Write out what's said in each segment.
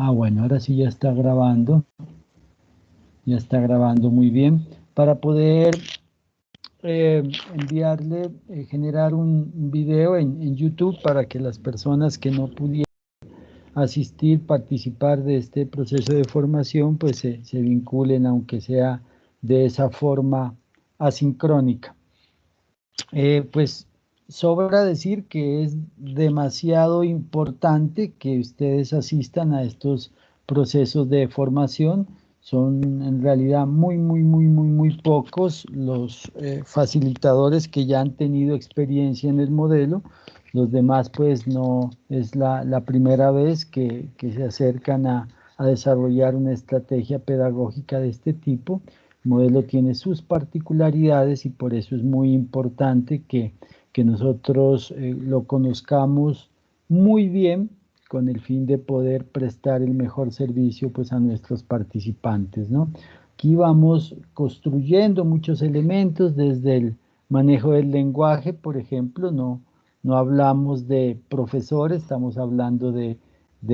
Bueno, ahora sí ya está grabando muy bien. Para poder enviarle, generar un video en YouTube para que las personas que no pudieran asistir, participar de este proceso de formación, pues se vinculen, aunque sea de esa forma asincrónica. Pues sobra decir que es demasiado importante que ustedes asistan a estos procesos de formación. Son en realidad muy pocos los facilitadores que ya han tenido experiencia en el modelo. Los demás, pues, no es la primera vez que se acercan a desarrollar una estrategia pedagógica de este tipo. El modelo tiene sus particularidades y por eso es muy importante que nosotros lo conozcamos muy bien con el fin de poder prestar el mejor servicio pues a nuestros participantes, ¿no? Aquí vamos construyendo muchos elementos desde el manejo del lenguaje, por ejemplo, no hablamos de profesores, estamos hablando de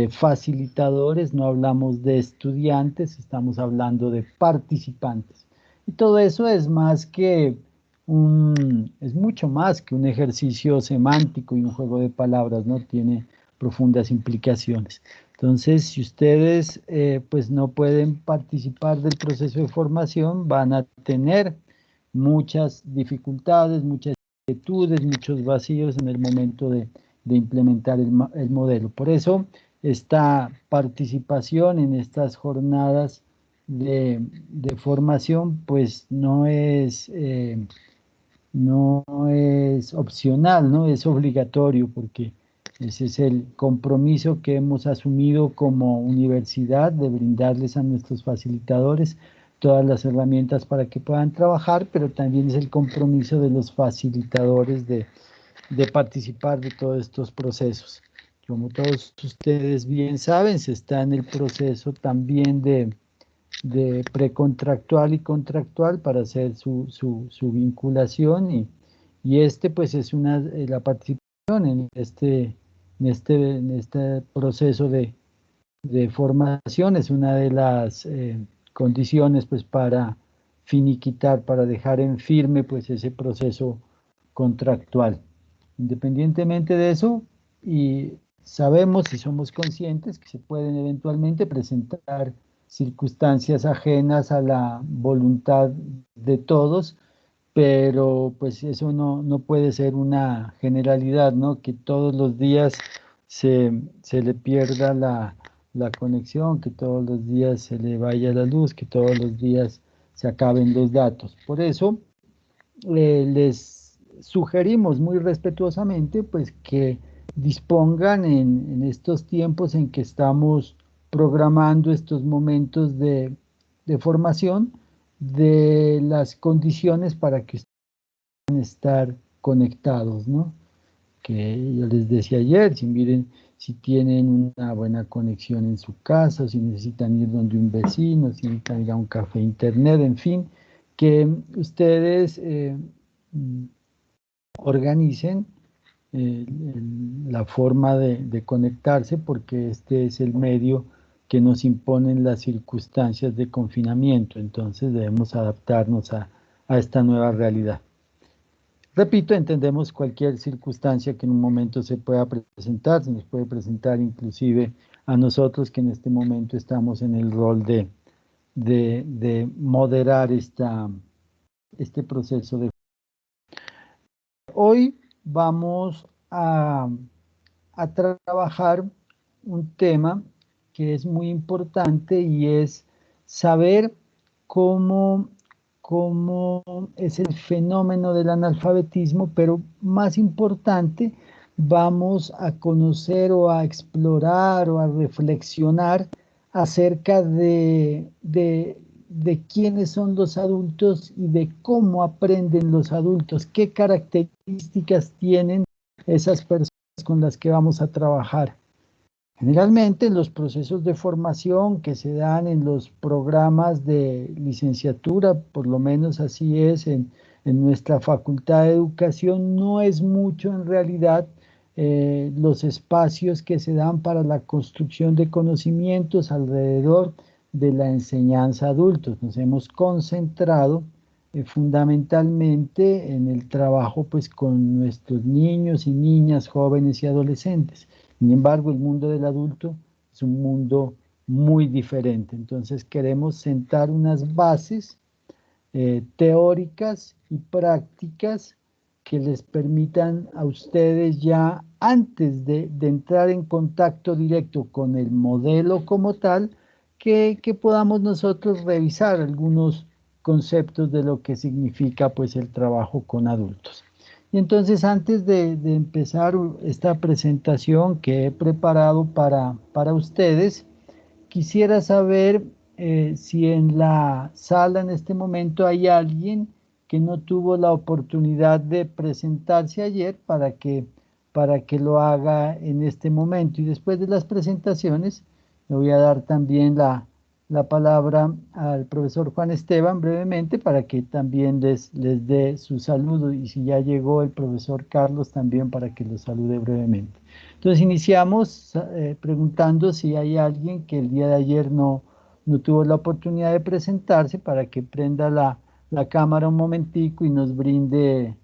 facilitadores, no hablamos de estudiantes, estamos hablando de participantes. Y todo eso es es mucho más que un ejercicio semántico y un juego de palabras, ¿no? Tiene profundas implicaciones. Entonces, si ustedes pues no pueden participar del proceso de formación, van a tener muchas dificultades, muchas inquietudes, muchos vacíos en el momento de implementar el modelo. Por eso, esta participación en estas jornadas de formación, pues no es opcional, no es obligatorio, porque ese es el compromiso que hemos asumido como universidad de brindarles a nuestros facilitadores todas las herramientas para que puedan trabajar, pero también es el compromiso de los facilitadores de participar de todos estos procesos. Como todos ustedes bien saben, se está en el proceso también de precontractual y contractual para hacer su vinculación y este pues es la participación en este proceso de formación es una de las condiciones pues para finiquitar, para dejar en firme pues ese proceso contractual. Independientemente de eso, y sabemos y somos conscientes que se pueden eventualmente presentar circunstancias ajenas a la voluntad de todos, pero pues eso no puede ser una generalidad, ¿no? Que todos los días se le pierda la conexión, que todos los días se le vaya la luz, que todos los días se acaben los datos. Por eso, les sugerimos muy respetuosamente pues que dispongan en estos tiempos en que estamos programando estos momentos de formación de las condiciones para que puedan estar conectados, ¿no? Que yo les decía ayer, si miren, si tienen una buena conexión en su casa, si necesitan ir donde un vecino, si necesitan ir a un café internet, en fin, que ustedes organicen la forma de conectarse porque este es el medio que nos imponen las circunstancias de confinamiento, entonces debemos adaptarnos a esta nueva realidad. Repito, entendemos cualquier circunstancia que en un momento se pueda presentar, se nos puede presentar inclusive a nosotros que en este momento estamos en el rol de moderar este proceso de... Hoy vamos a trabajar un tema que es muy importante y es saber cómo, cómo es el fenómeno del analfabetismo, pero más importante, vamos a conocer o a explorar o a reflexionar acerca de quiénes son los adultos y de cómo aprenden los adultos, qué características tienen esas personas con las que vamos a trabajar. Generalmente los procesos de formación que se dan en los programas de licenciatura, por lo menos así es en nuestra Facultad de Educación, no es mucho en realidad los espacios que se dan para la construcción de conocimientos alrededor de la enseñanza a adultos. Nos hemos concentrado fundamentalmente en el trabajo pues con nuestros niños y niñas, jóvenes y adolescentes. Sin embargo, el mundo del adulto es un mundo muy diferente. Entonces queremos sentar unas bases teóricas y prácticas que les permitan a ustedes ya antes de entrar en contacto directo con el modelo como tal, que podamos nosotros revisar algunos conceptos de lo que significa pues el trabajo con adultos. Y entonces antes de empezar esta presentación que he preparado para ustedes, quisiera saber si en la sala en este momento hay alguien que no tuvo la oportunidad de presentarse ayer para que lo haga en este momento. Y después de las presentaciones, le voy a dar también la palabra al profesor Juan Esteban brevemente para que también les dé su saludo. Y si ya llegó el profesor Carlos, también para que lo salude brevemente. Entonces iniciamos preguntando si hay alguien que el día de ayer no tuvo la oportunidad de presentarse para que prenda la cámara un momentico y nos brinde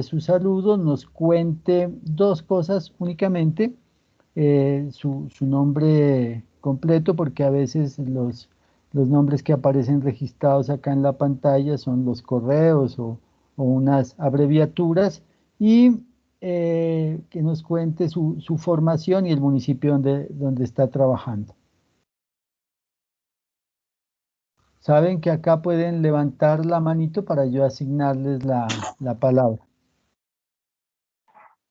su saludo, nos cuente dos cosas únicamente, su nombre completo, porque a veces los nombres que aparecen registrados acá en la pantalla son los correos o unas abreviaturas, y que nos cuente su formación y el municipio donde está trabajando. Saben que acá pueden levantar la manito para yo asignarles la palabra.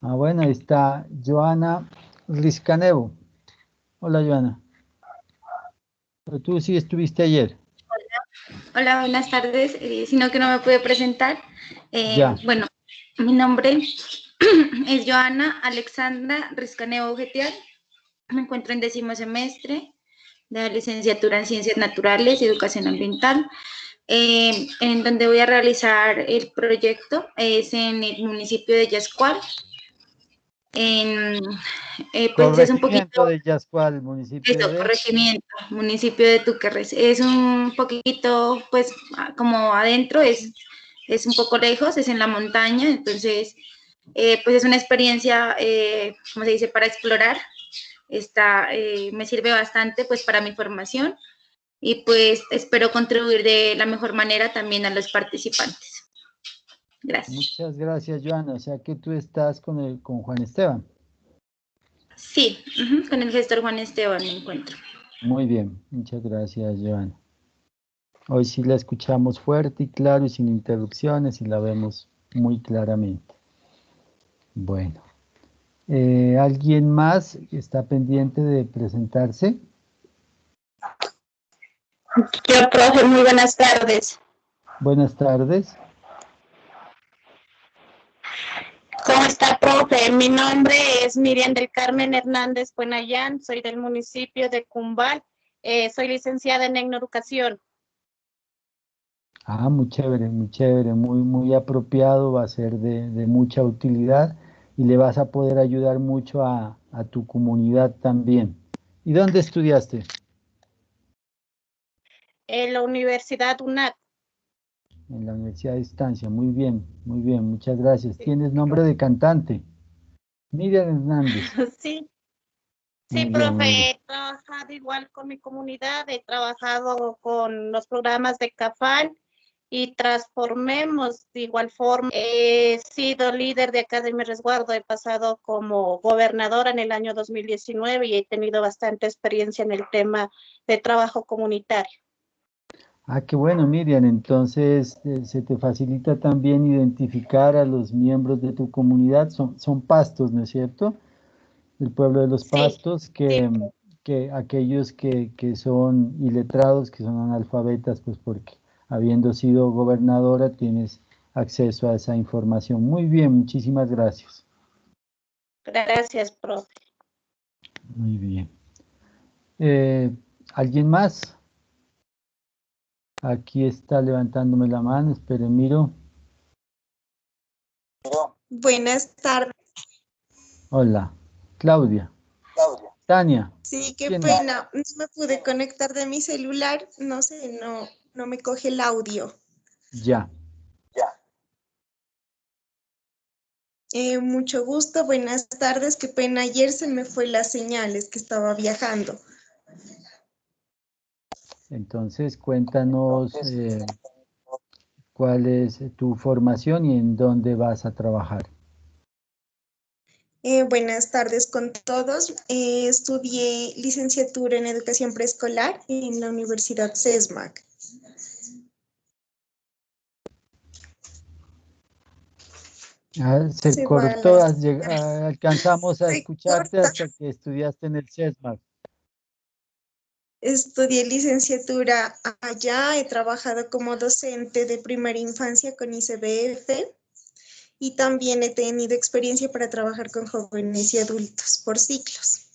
Ah, bueno, ahí está Joana Riscanevo. Hola, Joana. Pero tú sí estuviste ayer. Hola, buenas tardes. Sino que no me pude presentar. Ya. Bueno, mi nombre es Joana Alexandra Riscaneo Getial. Me encuentro en 10º semestre de la licenciatura en Ciencias Naturales y Educación Ambiental. En donde voy a realizar el proyecto es en el municipio de Yascual. Pues es un Corregimiento poquito. de Yascual, municipio Eso, de... corregimiento, municipio de Túquerres. Es un poquito, pues, como adentro, es un poco lejos, es en la montaña, entonces, pues es una experiencia, ¿cómo se dice?, para explorar. Me sirve bastante, pues, para mi formación y, pues, espero contribuir de la mejor manera también a los participantes. Gracias. Muchas gracias, Joana. O sea que tú estás con Juan Esteban. Sí, con el gestor Juan Esteban me encuentro. Muy bien, muchas gracias, Joana. Hoy sí la escuchamos fuerte y claro y sin interrupciones y la vemos muy claramente. Bueno, ¿alguien más está pendiente de presentarse? Yo, profe, muy buenas tardes. Buenas tardes. ¿Cómo está, profe? Mi nombre es Miriam del Carmen Hernández Buenayán, soy del municipio de Cumbal, soy licenciada en Educación. Ah, muy apropiado, va a ser de mucha utilidad y le vas a poder ayudar mucho a tu comunidad también. ¿Y dónde estudiaste? En la Universidad UNAC. En la Universidad de Distancia, muy bien, muchas gracias. Sí, ¿Tienes nombre de cantante? Miriam Hernández. sí, sí, Muy bien, profe, muy bien. he trabajado igual con mi comunidad, he trabajado con los programas de CAFAL y Transformemos de igual forma. He sido líder de acá de mi resguardo, he pasado como gobernadora en el año 2019 y he tenido bastante experiencia en el tema de trabajo comunitario. Ah, qué bueno, Miriam. Entonces, se te facilita también identificar a los miembros de tu comunidad. Son pastos, ¿no es cierto? El pueblo de los Sí, pastos, sí, que aquellos que son iletrados, que son analfabetas, pues porque habiendo sido gobernadora tienes acceso a esa información. Muy bien, muchísimas gracias. gracias, profe. Muy bien. Eh, ¿Alguien más? Aquí está levantándome la mano, espere, miro. Buenas tardes. Hola. Claudia. Tania. Sí, qué ¿Quién? pena. No me pude conectar de mi celular. No sé, no me coge el audio. Ya. Mucho gusto, buenas tardes. Qué pena, ayer se me fue la señal, es que estaba viajando. Entonces, cuéntanos cuál es tu formación y en dónde vas a trabajar. Buenas tardes con todos. Estudié licenciatura en educación preescolar en la Universidad CESMAC. Se Se va cortó, la... alcanzamos a Se escucharte corta. hasta que estudiaste en el CESMAC. Estudié licenciatura allá, he trabajado como docente de primera infancia con ICBF y también he tenido experiencia para trabajar con jóvenes y adultos por ciclos.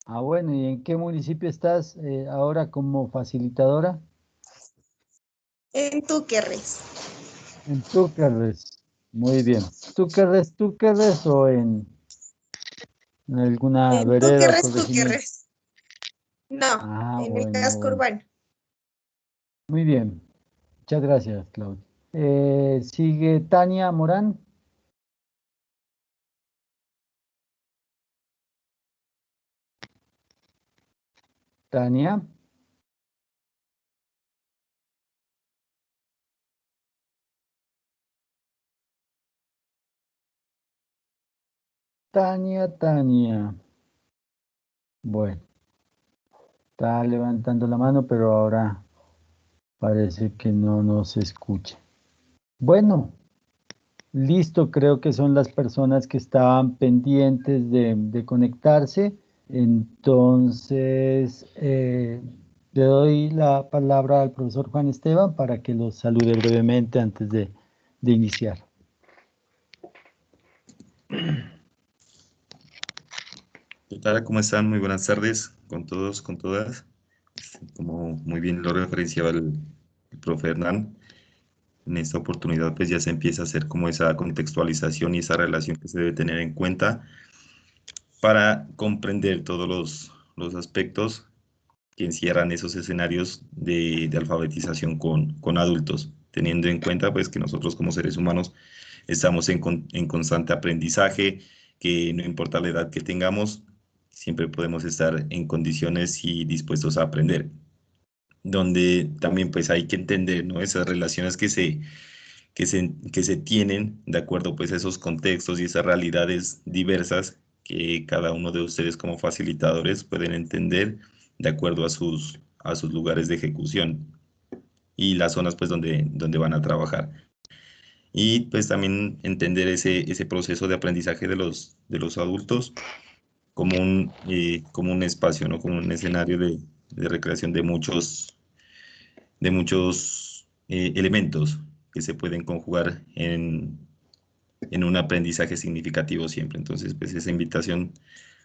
Ah, bueno, ¿y en qué municipio estás ahora como facilitadora? En Túquerres. En Túquerres. Muy bien. ¿Túquerres o en alguna En vereda o Túquerres, corregimiento? Túquerres. No, Ah, en el bueno, casco bueno. urbano. Muy bien. Muchas gracias, Claudia. Sigue Tania Morán. Tania. Tania. Bueno, está levantando la mano, pero ahora parece que no nos escucha. Bueno, listo, creo que son las personas que estaban pendientes de conectarse. Entonces, le doy la palabra al profesor Juan Esteban para que los salude brevemente antes de iniciar. ¿Qué tal? ¿Cómo están? Muy buenas tardes con todos, con todas. Como muy bien lo referenciaba el profe Hernán, en esta oportunidad pues ya se empieza a hacer como esa contextualización y esa relación que se debe tener en cuenta para comprender todos los aspectos que encierran esos escenarios de alfabetización con adultos, teniendo en cuenta pues que nosotros como seres humanos estamos en constante aprendizaje, que no importa la edad que tengamos, siempre podemos estar en condiciones y dispuestos a aprender, donde también pues hay que entender, ¿no? Esas relaciones que se tienen de acuerdo pues a esos contextos y esas realidades diversas que cada uno de ustedes como facilitadores pueden entender de acuerdo a sus lugares de ejecución y las zonas pues donde van a trabajar. Y pues también entender ese proceso de aprendizaje de los adultos como un espacio, ¿no? Como un escenario de recreación de muchos elementos que se pueden conjugar en un aprendizaje significativo siempre. Entonces, pues esa invitación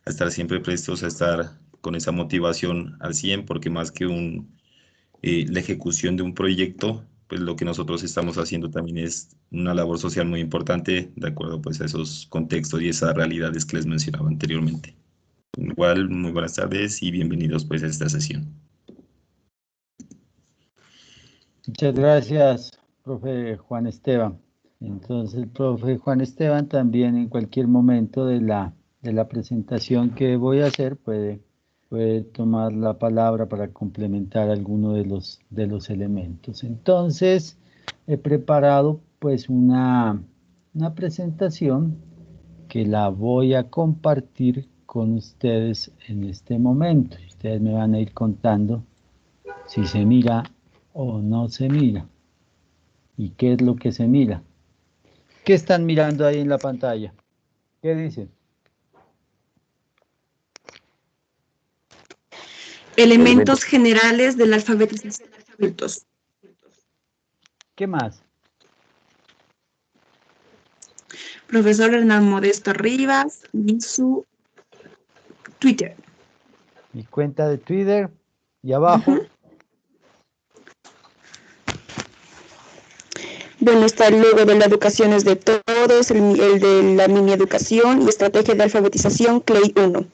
a estar siempre prestos, a estar con esa motivación al 100, porque más que la ejecución de un proyecto, pues lo que nosotros estamos haciendo también es una labor social muy importante, de acuerdo pues a esos contextos y esas realidades que les mencionaba anteriormente. Igual, muy buenas tardes y bienvenidos pues a esta sesión. Muchas gracias, profe Juan Esteban. Entonces, el profe Juan Esteban también en cualquier momento de la presentación que voy a hacer puede tomar la palabra para complementar alguno de los elementos. Entonces, he preparado pues una presentación que la voy a compartir con ustedes en este momento. Ustedes me van a ir contando si se mira o no se mira. ¿Y qué es lo que se mira? ¿Qué están mirando ahí en la pantalla? ¿Qué dice? Elementos generales de la alfabetización de adultos. ¿Qué más? Profesor Hernán Modesto Rivas y su Twitter. Mi cuenta de Twitter y abajo. Bueno, está el logo de la educación es de todos, el de la mini educación y estrategia de alfabetización CLEI 1.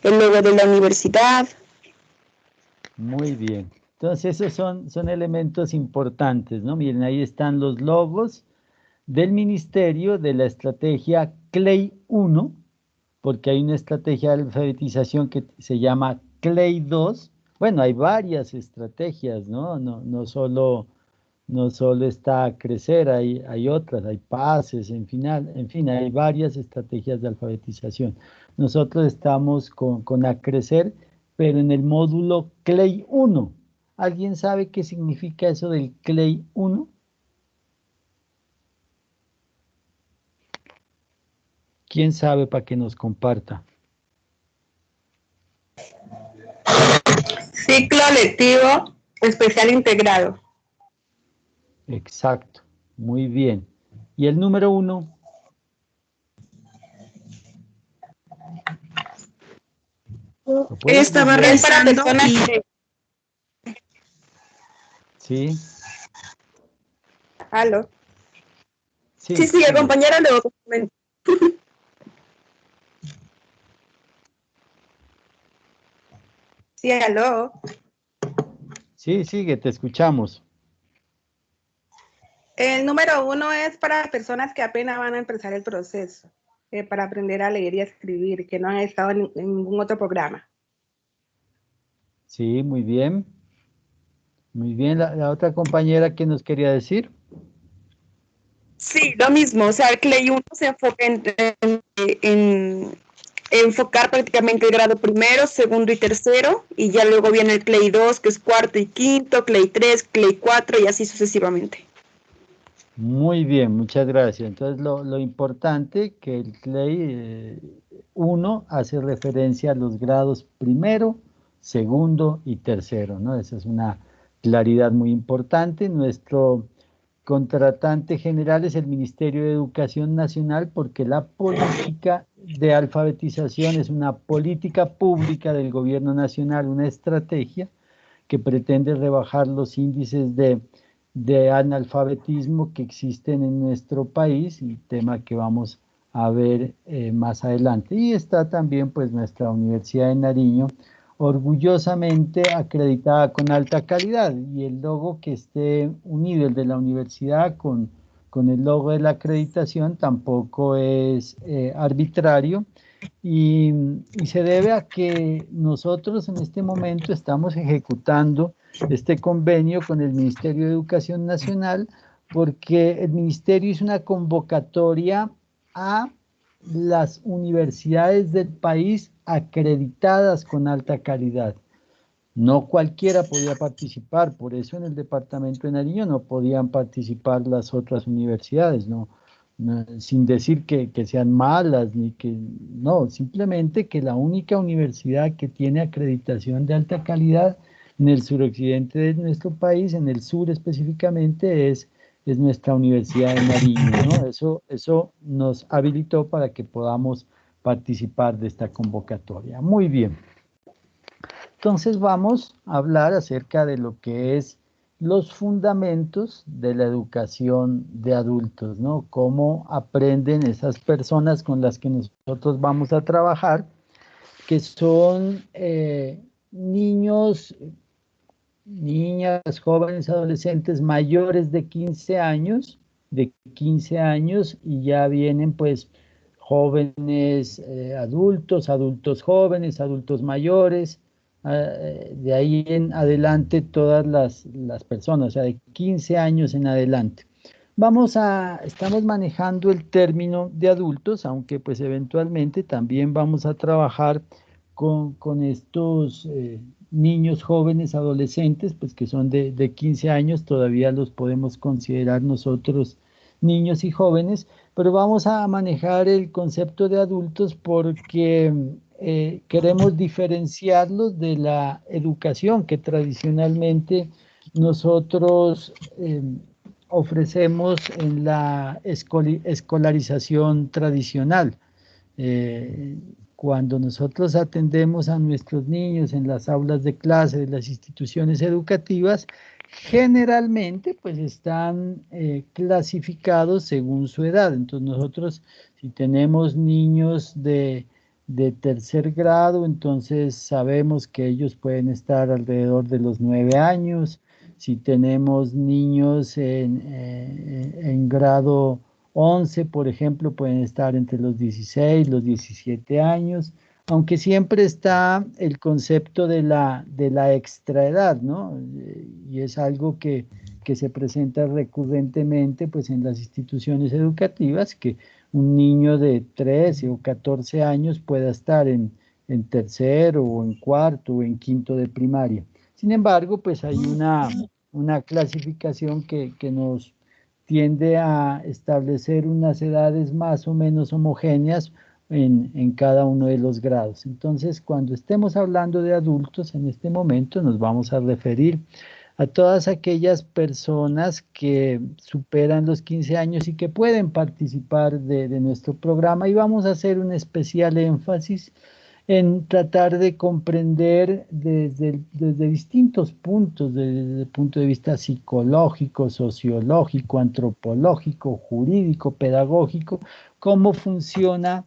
El logo de la universidad. Muy bien. Entonces, esos son elementos importantes, ¿no? Miren, ahí están los logos del ministerio, de la estrategia CLEI 1, porque hay una estrategia de alfabetización que se llama CLEI 2. Bueno, hay varias estrategias, ¿no? No solo está Crecer, hay otras, hay PASES, en fin, hay varias estrategias de alfabetización. Nosotros estamos con Acrecer, pero en el módulo CLEI 1. ¿Alguien sabe qué significa eso del CLEI 1? ¿Quién sabe para que nos comparta? Ciclo lectivo especial integrado. Exacto, muy bien. ¿Y el número 1? Estaba revisando para personas que... Sí. ¿Aló? Sí, Sí, compañera, luego comento. Sí, aló. Sí, sigue, te escuchamos. El número 1 es para personas que apenas van a empezar el proceso, para aprender a leer y a escribir, que no han estado en ningún otro programa. Sí, muy bien. Muy bien, la otra compañera que nos quería decir. Sí, lo mismo, o sea, el CLEI 1 se enfoca en enfocar prácticamente el grado primero, segundo y tercero, y ya luego viene el CLEI 2, que es cuarto y quinto, CLEI 3, CLEI 4 y así sucesivamente. Muy bien, muchas gracias. Entonces, lo importante que el CLEI 1 hace referencia a los grados primero, segundo y tercero, ¿no? Esa es una claridad muy importante. Nuestro contratante general es el Ministerio de Educación Nacional porque la política de alfabetización es una política pública del gobierno nacional, una estrategia que pretende rebajar los índices de analfabetismo que existen en nuestro país, y tema que vamos a ver más adelante. Y está también pues nuestra Universidad de Nariño, orgullosamente acreditada con alta calidad, y el logo que esté unido, el de la universidad, con el logo de la acreditación, tampoco es arbitrario, y se debe a que nosotros en este momento estamos ejecutando este convenio con el Ministerio de Educación Nacional, porque el Ministerio hizo una convocatoria a las universidades del país acreditadas con alta calidad. No cualquiera podía participar, por eso en el departamento de Nariño no podían participar las otras universidades, sin decir que sean malas, ni que, no, simplemente que la única universidad que tiene acreditación de alta calidad en el suroccidente de nuestro país, en el sur específicamente, es nuestra Universidad de Nariño, ¿no? Eso nos habilitó para que podamos participar de esta convocatoria. Muy bien. Entonces vamos a hablar acerca de lo que es los fundamentos de la educación de adultos, ¿no? Cómo aprenden esas personas con las que nosotros vamos a trabajar, que son niños, niñas, jóvenes, adolescentes mayores de 15 años, y ya vienen pues jóvenes adultos, adultos jóvenes, adultos mayores, de ahí en adelante todas las personas, o sea, de 15 años en adelante. Estamos manejando el término de adultos, aunque pues eventualmente también vamos a trabajar con estos niños, jóvenes, adolescentes, pues que son de 15 años, todavía los podemos considerar nosotros niños y jóvenes, pero vamos a manejar el concepto de adultos porque queremos diferenciarlos de la educación que tradicionalmente nosotros ofrecemos en la escolarización tradicional. cuando nosotros atendemos a nuestros niños en las aulas de clase de las instituciones educativas, generalmente pues están clasificados según su edad. Entonces nosotros, si tenemos niños de tercer grado, entonces sabemos que ellos pueden estar alrededor de los 9 años. Si tenemos niños en grado 11, por ejemplo, pueden estar entre los 16, los 17 años, aunque siempre está el concepto de la extraedad, ¿no? Y es algo que se presenta recurrentemente pues, en las instituciones educativas, que un niño de 13 o 14 años pueda estar en tercero o en cuarto o en quinto de primaria. Sin embargo, pues hay una clasificación que nos tiende a establecer unas edades más o menos homogéneas en cada uno de los grados. Entonces, cuando estemos hablando de adultos en este momento, nos vamos a referir a todas aquellas personas que superan los 15 años y que pueden participar de nuestro programa, y vamos a hacer un especial énfasis en tratar de comprender desde distintos puntos, desde el punto de vista psicológico, sociológico, antropológico, jurídico, pedagógico, cómo funciona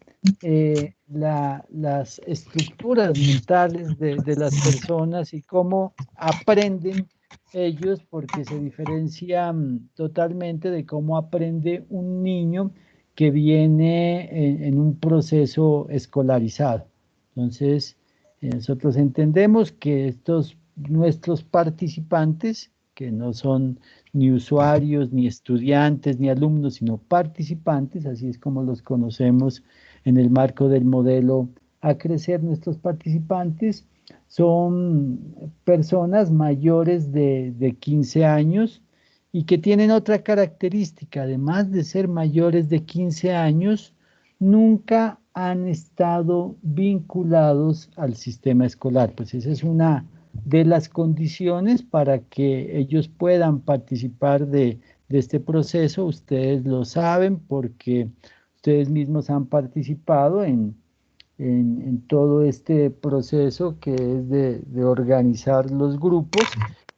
las estructuras mentales de las personas y cómo aprenden ellos, porque se diferencian totalmente de cómo aprende un niño que viene en un proceso escolarizado. Entonces, nosotros entendemos que nuestros participantes, que no son ni usuarios, ni estudiantes, ni alumnos, sino participantes, así es como los conocemos en el marco del modelo A Crecer, nuestros participantes son personas mayores de 15 años y que tienen otra característica: además de ser mayores de 15 años, nunca han estado vinculados al sistema escolar. Pues esa es una de las condiciones para que ellos puedan participar de este proceso. Ustedes lo saben porque ustedes mismos han participado en todo este proceso que es de organizar los grupos,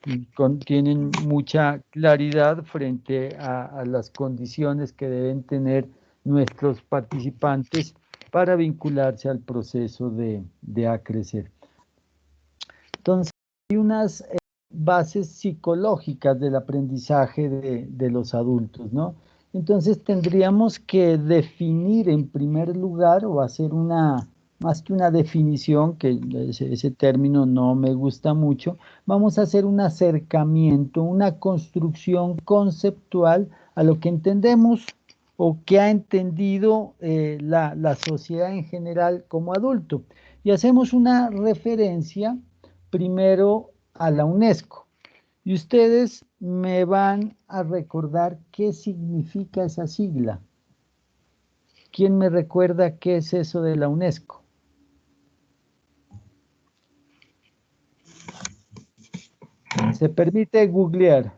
y tienen mucha claridad frente a las condiciones que deben tener nuestros participantes para vincularse al proceso de A Crecer. Entonces, hay unas bases psicológicas del aprendizaje de los adultos, ¿no? Entonces, tendríamos que definir en primer lugar, o hacer más que una definición, que ese término no me gusta mucho, vamos a hacer un acercamiento, una construcción conceptual a lo que entendemos o que ha entendido la sociedad en general como adulto. Y hacemos una referencia primero a la UNESCO. Y ustedes me van a recordar qué significa esa sigla. ¿Quién me recuerda qué es eso de la UNESCO? Se permite googlear.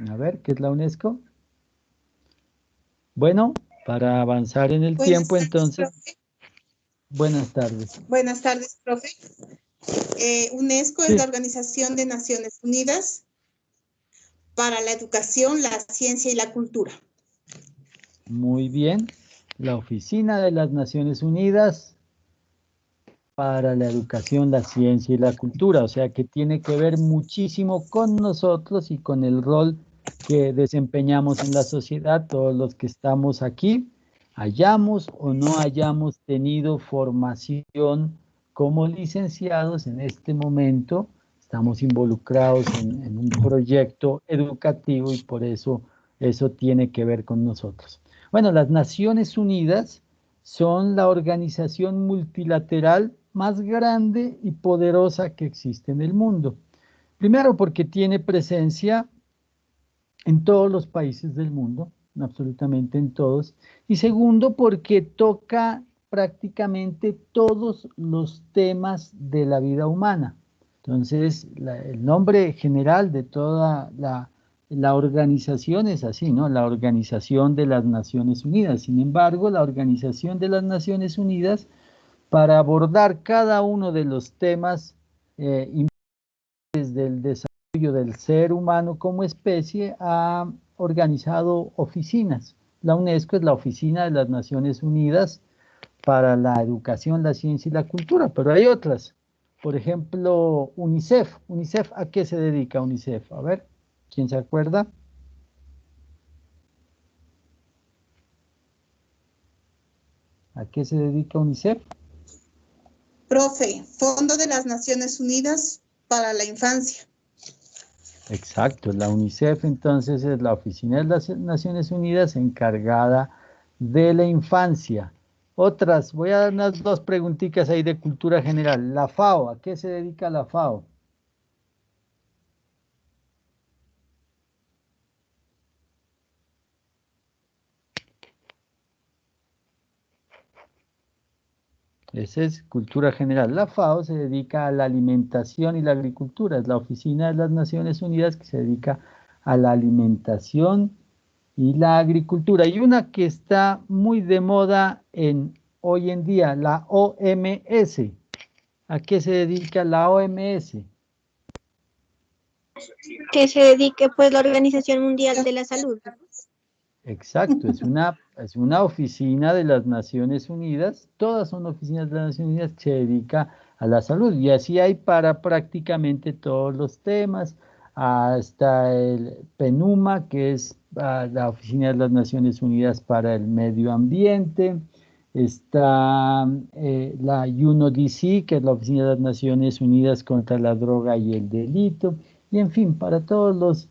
A ver, ¿qué es la UNESCO? Bueno, para avanzar en el tiempo, entonces. Profe. Buenas tardes. Buenas tardes, profe. UNESCO Sí. es la Organización de Naciones Unidas para la Educación, la Ciencia y la Cultura. Muy bien. La Oficina de las Naciones Unidas para la Educación, la Ciencia y la Cultura. O sea que tiene que ver muchísimo con nosotros y con el rol que desempeñamos en la sociedad, todos los que estamos aquí, hayamos o no hayamos tenido formación como licenciados en este momento. Estamos involucrados en un proyecto educativo y por eso tiene que ver con nosotros. Bueno, las Naciones Unidas son la organización multilateral más grande y poderosa que existe en el mundo. Primero, porque tiene presencia en todos los países del mundo, absolutamente en todos. Y segundo, porque toca prácticamente todos los temas de la vida humana. Entonces, el nombre general de toda la la organización es así, ¿no? La Organización de las Naciones Unidas. Sin embargo, la Organización de las Naciones Unidas, para abordar cada uno de los temas importantes del desarrollo del ser humano como especie, ha organizado oficinas. La UNESCO es la Oficina de las Naciones Unidas para la Educación, la Ciencia y la Cultura, pero hay otras. Por ejemplo, UNICEF. ¿UNICEF a qué se dedica UNICEF? A ver, ¿quién se acuerda? ¿A qué se dedica UNICEF? Profe, Fondo de las Naciones Unidas para la Infancia. Exacto, la UNICEF entonces es la Oficina de las Naciones Unidas encargada de la infancia. Otras, voy a dar unas dos preguntitas ahí de cultura general. La FAO, ¿a qué se dedica la FAO? Esa es cultura general. La FAO se dedica a la alimentación y la agricultura. Es la Oficina de las Naciones Unidas que se dedica a la alimentación y la agricultura. Y una que está muy de moda hoy en día, la OMS. ¿A qué se dedica la OMS? Que se dedique pues la Organización Mundial de la Salud. Exacto, es una oficina de las Naciones Unidas, todas son oficinas de las Naciones Unidas que se dedica a la salud, y así hay para prácticamente todos los temas, hasta el PNUMA, que es la Oficina de las Naciones Unidas para el Medio Ambiente, está la UNODC, que es la Oficina de las Naciones Unidas contra la Droga y el Delito, y en fin, para todos los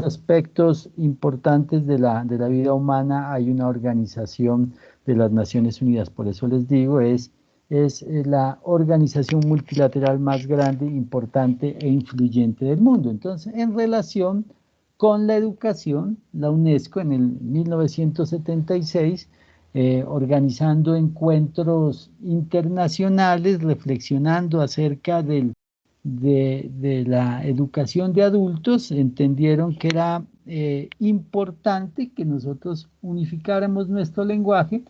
aspectos importantes de la vida humana hay una organización de las Naciones Unidas. Por eso les digo, es la organización multilateral más grande, importante e influyente del mundo. Entonces, en relación con la educación, la UNESCO en el 1976, organizando encuentros internacionales, reflexionando acerca de la educación de adultos, entendieron que era importante que nosotros unificáramos nuestro lenguaje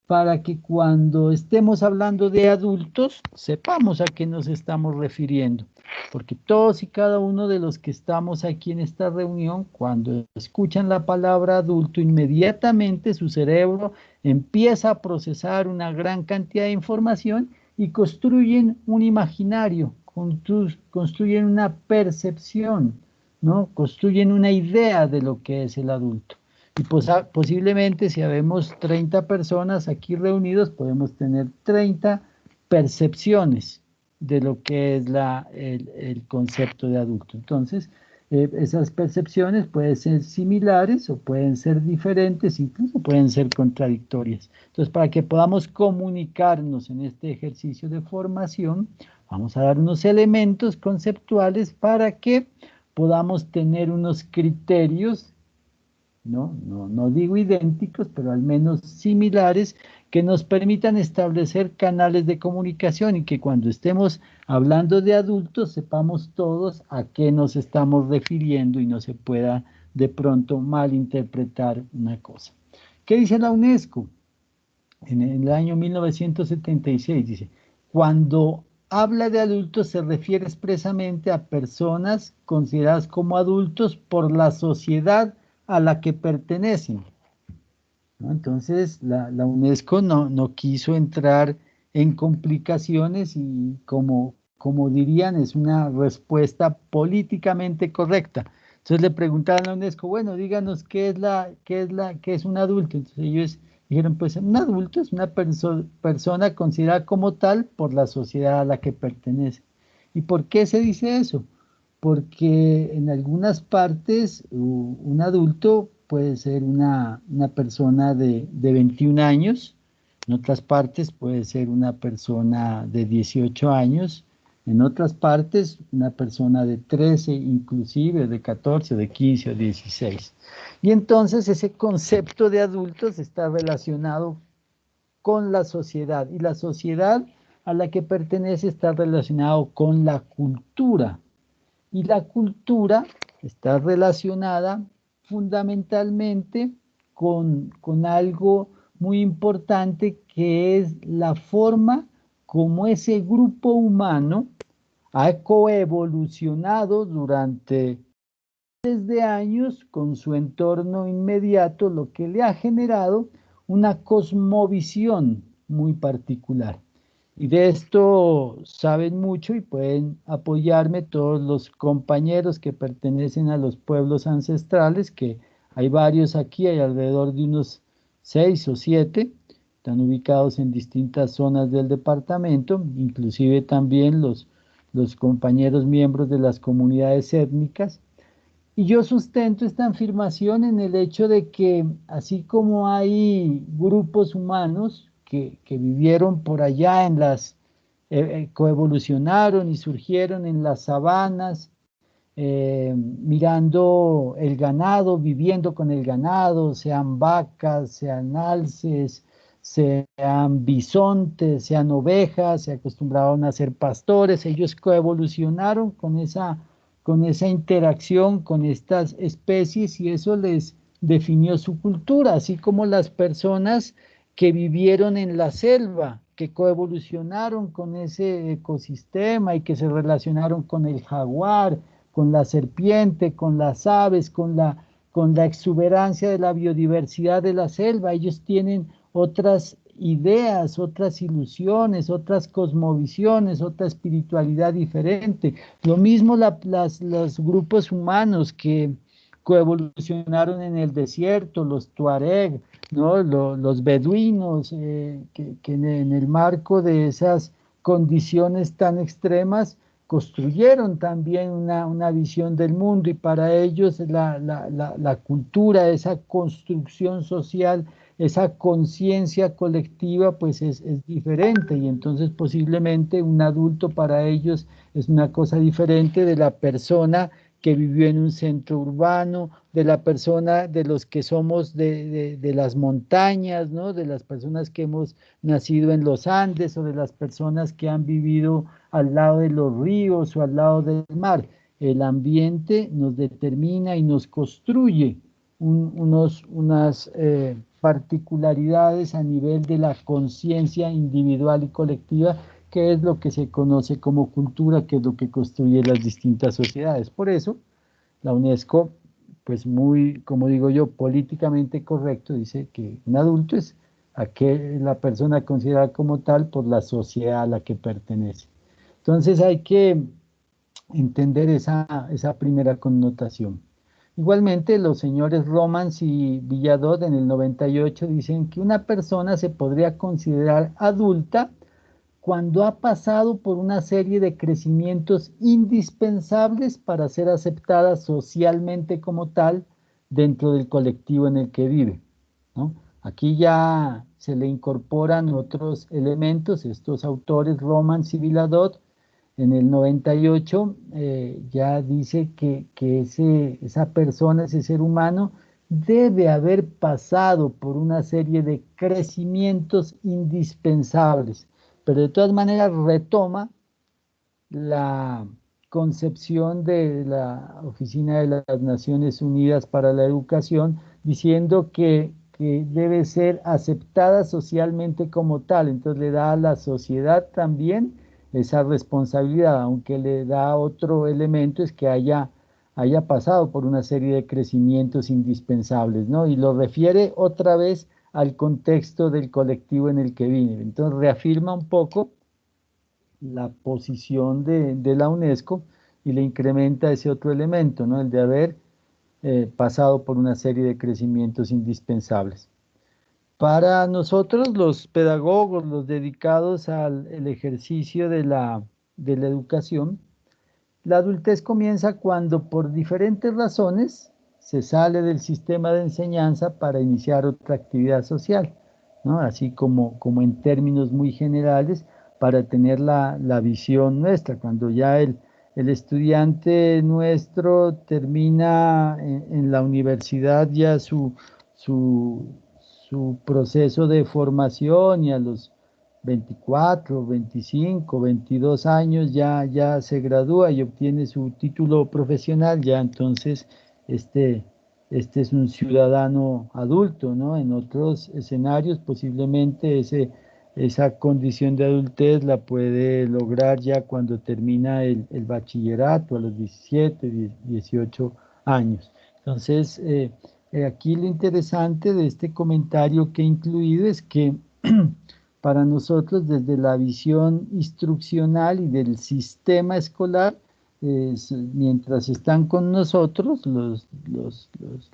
para que cuando estemos hablando de adultos sepamos a qué nos estamos refiriendo, porque todos y cada uno de los que estamos aquí en esta reunión, cuando escuchan la palabra adulto, inmediatamente su cerebro empieza a procesar una gran cantidad de información y construyen un imaginario, construyen una percepción, ¿no? Construyen una idea de lo que es el adulto. Y posiblemente si habemos 30 personas aquí reunidos, podemos tener 30 percepciones de lo que es el concepto de adulto. Entonces, esas percepciones pueden ser similares o pueden ser diferentes, incluso pueden ser contradictorias. Entonces, para que podamos comunicarnos en este ejercicio de formación, vamos a dar unos elementos conceptuales para que podamos tener unos criterios, no digo idénticos, pero al menos similares, que nos permitan establecer canales de comunicación y que cuando estemos hablando de adultos sepamos todos a qué nos estamos refiriendo y no se pueda de pronto malinterpretar una cosa. ¿Qué dice la UNESCO? En el año 1976 dice, cuando habla de adultos se refiere expresamente a personas consideradas como adultos por la sociedad a la que pertenecen, ¿no? Entonces, la UNESCO no quiso entrar en complicaciones y como dirían, es una respuesta políticamente correcta. Entonces le preguntaron a la UNESCO, bueno, díganos qué es un adulto. Entonces ellos dijeron, pues un adulto es una persona considerada como tal por la sociedad a la que pertenece. ¿Y por qué se dice eso? Porque en algunas partes un adulto puede ser una persona de 21 años, en otras partes puede ser una persona de 18 años, en otras partes una persona de 13, inclusive de 14, de 15 o 16. Y entonces ese concepto de adultos está relacionado con la sociedad, y la sociedad a la que pertenece está relacionado con la cultura. Y la cultura está relacionada fundamentalmente con algo muy importante, que es la forma como ese grupo humano ha coevolucionado durante miles de años con su entorno inmediato, lo que le ha generado una cosmovisión muy particular. Y de esto saben mucho y pueden apoyarme todos los compañeros que pertenecen a los pueblos ancestrales, que hay varios aquí, hay alrededor de unos 6 o 7, están ubicados en distintas zonas del departamento, inclusive también los compañeros miembros de las comunidades étnicas. Y yo sustento esta afirmación en el hecho de que así como hay grupos humanos que vivieron por allá en coevolucionaron y surgieron en las sabanas, mirando el ganado, viviendo con el ganado, sean vacas, sean alces, sean bisontes, sean ovejas, se acostumbraron a ser pastores, ellos coevolucionaron con esa interacción con estas especies y eso les definió su cultura, así como las personas que vivieron en la selva, que coevolucionaron con ese ecosistema y que se relacionaron con el jaguar, con la serpiente, con las aves, con la exuberancia de la biodiversidad de la selva. Ellos tienen otras ideas, otras ilusiones, otras cosmovisiones, otra espiritualidad diferente. Lo mismo los grupos humanos que coevolucionaron en el desierto, los tuareg, ¿no? Los beduinos, que en el marco de esas condiciones tan extremas construyeron también una visión del mundo, y para ellos la cultura, esa construcción social, esa conciencia colectiva, pues es diferente, y entonces posiblemente un adulto para ellos es una cosa diferente de la persona que vivió en un centro urbano, de la persona, de los que somos de las montañas, ¿no? De las personas que hemos nacido en los Andes, o de las personas que han vivido al lado de los ríos o al lado del mar. El ambiente nos determina y nos construye unas particularidades a nivel de la conciencia individual y colectiva, que es lo que se conoce como cultura, que es lo que construye las distintas sociedades. Por eso, la UNESCO, pues muy, como digo yo, políticamente correcto, dice que un adulto es la persona considerada como tal por la sociedad a la que pertenece. Entonces hay que entender esa primera connotación. Igualmente, los señores Romans y Villadot en el 98 dicen que una persona se podría considerar adulta cuando ha pasado por una serie de crecimientos indispensables para ser aceptada socialmente como tal dentro del colectivo en el que vive, ¿no? Aquí ya se le incorporan otros elementos. Estos autores, Romans y Villadot, en el 98 ya dice que esa persona, ese ser humano, debe haber pasado por una serie de crecimientos indispensables, pero de todas maneras retoma la concepción de la Oficina de las Naciones Unidas para la Educación, diciendo que debe ser aceptada socialmente como tal. Entonces le da a la sociedad también esa responsabilidad, aunque le da otro elemento, es que haya pasado por una serie de crecimientos indispensables, ¿no? Y lo refiere otra vez al contexto del colectivo en el que vive. Entonces reafirma un poco la posición de la UNESCO y le incrementa ese otro elemento, ¿no? El de haber pasado por una serie de crecimientos indispensables. Para nosotros, los pedagogos, los dedicados al ejercicio de la educación, la adultez comienza cuando por diferentes razones se sale del sistema de enseñanza para iniciar otra actividad social, ¿no? Así como en términos muy generales, para tener la visión nuestra, cuando ya el estudiante nuestro termina en la universidad ya su proceso de formación, y a los 24, 25, 22 años ya se gradúa y obtiene su título profesional, ya entonces este, este es un ciudadano adulto, ¿no? En otros escenarios posiblemente esa condición de adultez la puede lograr ya cuando termina el bachillerato a los 17, 18 años. Entonces, aquí lo interesante de este comentario que he incluido es que para nosotros desde la visión instruccional y del sistema escolar, mientras están con nosotros,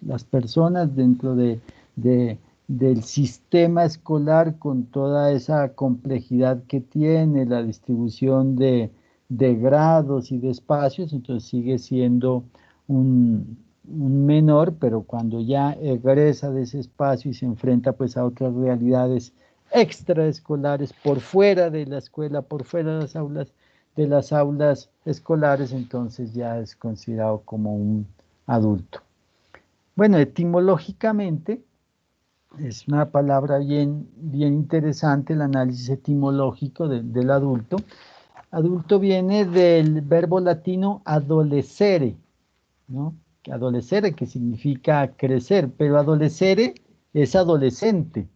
las personas dentro del sistema escolar con toda esa complejidad que tiene, la distribución de grados y de espacios, entonces sigue siendo un menor, pero cuando ya egresa de ese espacio y se enfrenta pues a otras realidades extraescolares por fuera de la escuela, por fuera de las aulas escolares, entonces ya es considerado como un adulto. Bueno, etimológicamente es una palabra bien interesante, el análisis etimológico del adulto. Adulto viene del verbo latino adolescere, ¿no? Adolescere, que significa crecer, pero adolescere es adolescente,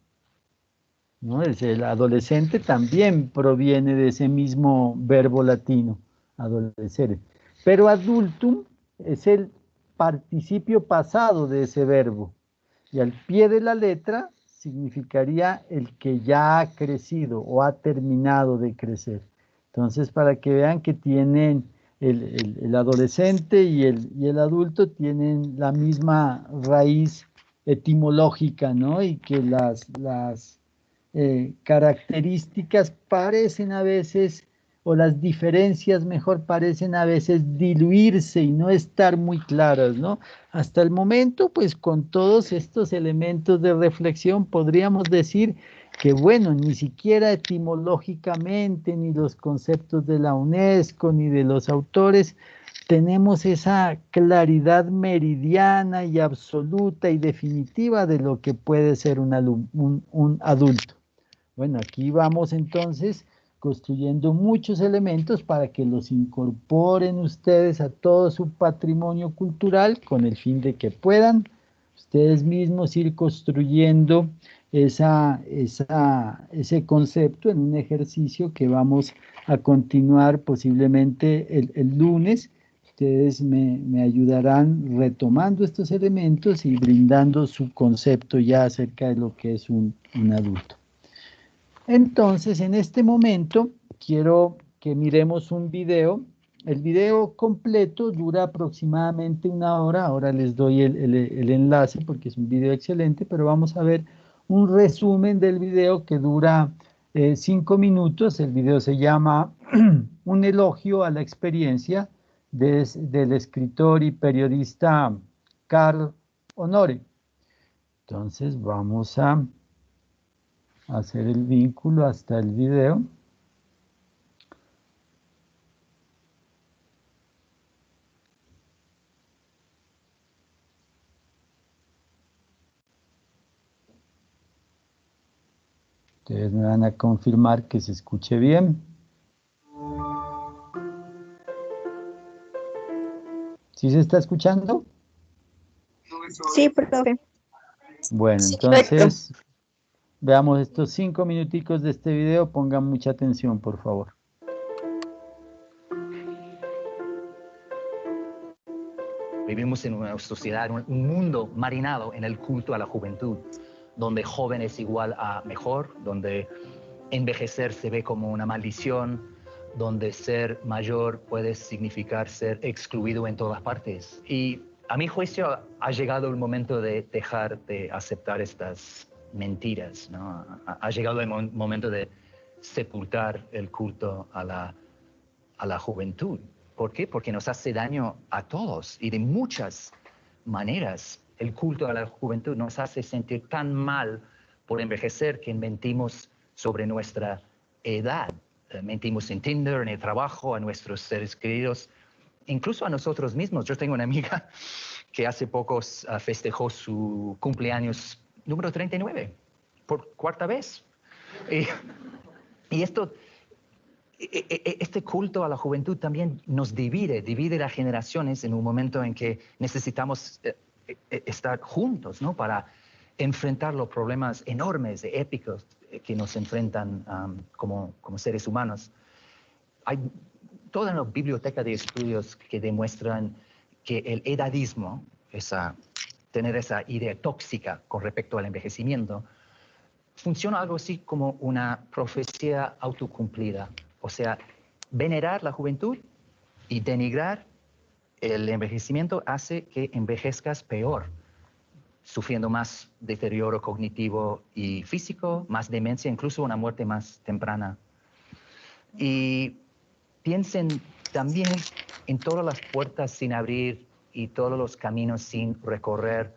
¿no? El adolescente también proviene de ese mismo verbo latino, adolescere. Pero adultum es el participio pasado de ese verbo. Y al pie de la letra significaría el que ya ha crecido o ha terminado de crecer. Entonces, para que vean que tienen el adolescente y el adulto tienen la misma raíz etimológica, ¿no? Y que las características parecen a veces, o las diferencias mejor parecen a veces diluirse y no estar muy claras, ¿no? Hasta el momento, pues con todos estos elementos de reflexión podríamos decir que, bueno, ni siquiera etimológicamente, ni los conceptos de la UNESCO, ni de los autores, tenemos esa claridad meridiana y absoluta y definitiva de lo que puede ser un adulto. Bueno, aquí vamos entonces construyendo muchos elementos para que los incorporen ustedes a todo su patrimonio cultural con el fin de que puedan ustedes mismos ir construyendo ese concepto en un ejercicio que vamos a continuar posiblemente el lunes. Ustedes me ayudarán retomando estos elementos y brindando su concepto ya acerca de lo que es un adulto. Entonces, en este momento, quiero que miremos un video. El video completo dura aproximadamente 1 hora. Ahora les doy el enlace porque es un video excelente, pero vamos a ver un resumen del video que dura 5 minutos. El video se llama Un elogio a la experiencia del escritor y periodista Carl Honore. Entonces, vamos a hacer el vínculo hasta el video. Ustedes me van a confirmar que se escuche bien. ¿Sí se está escuchando? Sí, profe. Bueno, entonces veamos estos 5 minuticos de este video. Pongan mucha atención, por favor. Vivimos en una sociedad, un mundo marinado en el culto a la juventud, donde joven es igual a mejor, donde envejecer se ve como una maldición, donde ser mayor puede significar ser excluido en todas partes. Y a mi juicio ha llegado el momento de dejar de aceptar estas mentiras, ¿no? Ha llegado el momento de sepultar el culto a la juventud. ¿Por qué? Porque nos hace daño a todos y de muchas maneras. El culto a la juventud nos hace sentir tan mal por envejecer que mentimos sobre nuestra edad. Mentimos en Tinder, en el trabajo, a nuestros seres queridos, incluso a nosotros mismos. Yo tengo una amiga que hace poco festejó su cumpleaños número 39 por 4ª vez. Y este culto a la juventud también nos divide las generaciones en un momento en que necesitamos estar juntos, ¿no? Para enfrentar los problemas enormes, épicos que nos enfrentan como seres humanos. Hay toda una biblioteca de estudios que demuestran que el edadismo, tener esa idea tóxica con respecto al envejecimiento, funciona algo así como una profecía autocumplida. O sea, venerar la juventud y denigrar el envejecimiento hace que envejezcas peor, sufriendo más deterioro cognitivo y físico, más demencia, incluso una muerte más temprana. Y piensen también en todas las puertas sin abrir y todos los caminos sin recorrer,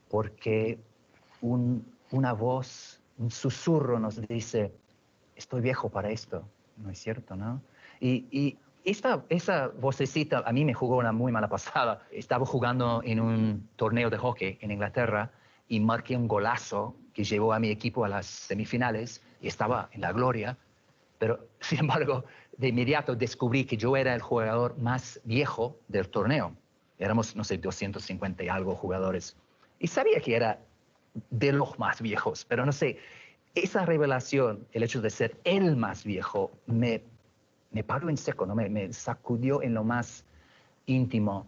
porque una voz, un susurro nos dice, estoy viejo para esto, ¿no es cierto, no? Y esa vocecita a mí me jugó una muy mala pasada. Estaba jugando en un torneo de hockey en Inglaterra y marqué un golazo que llevó a mi equipo a las semifinales y estaba en la gloria, pero sin embargo, de inmediato descubrí que yo era el jugador más viejo del torneo. Éramos, no sé, 250 y algo jugadores. Y sabía que era de los más viejos, pero no sé, esa revelación, el hecho de ser el más viejo, me paró en seco, ¿no? Me sacudió en lo más íntimo.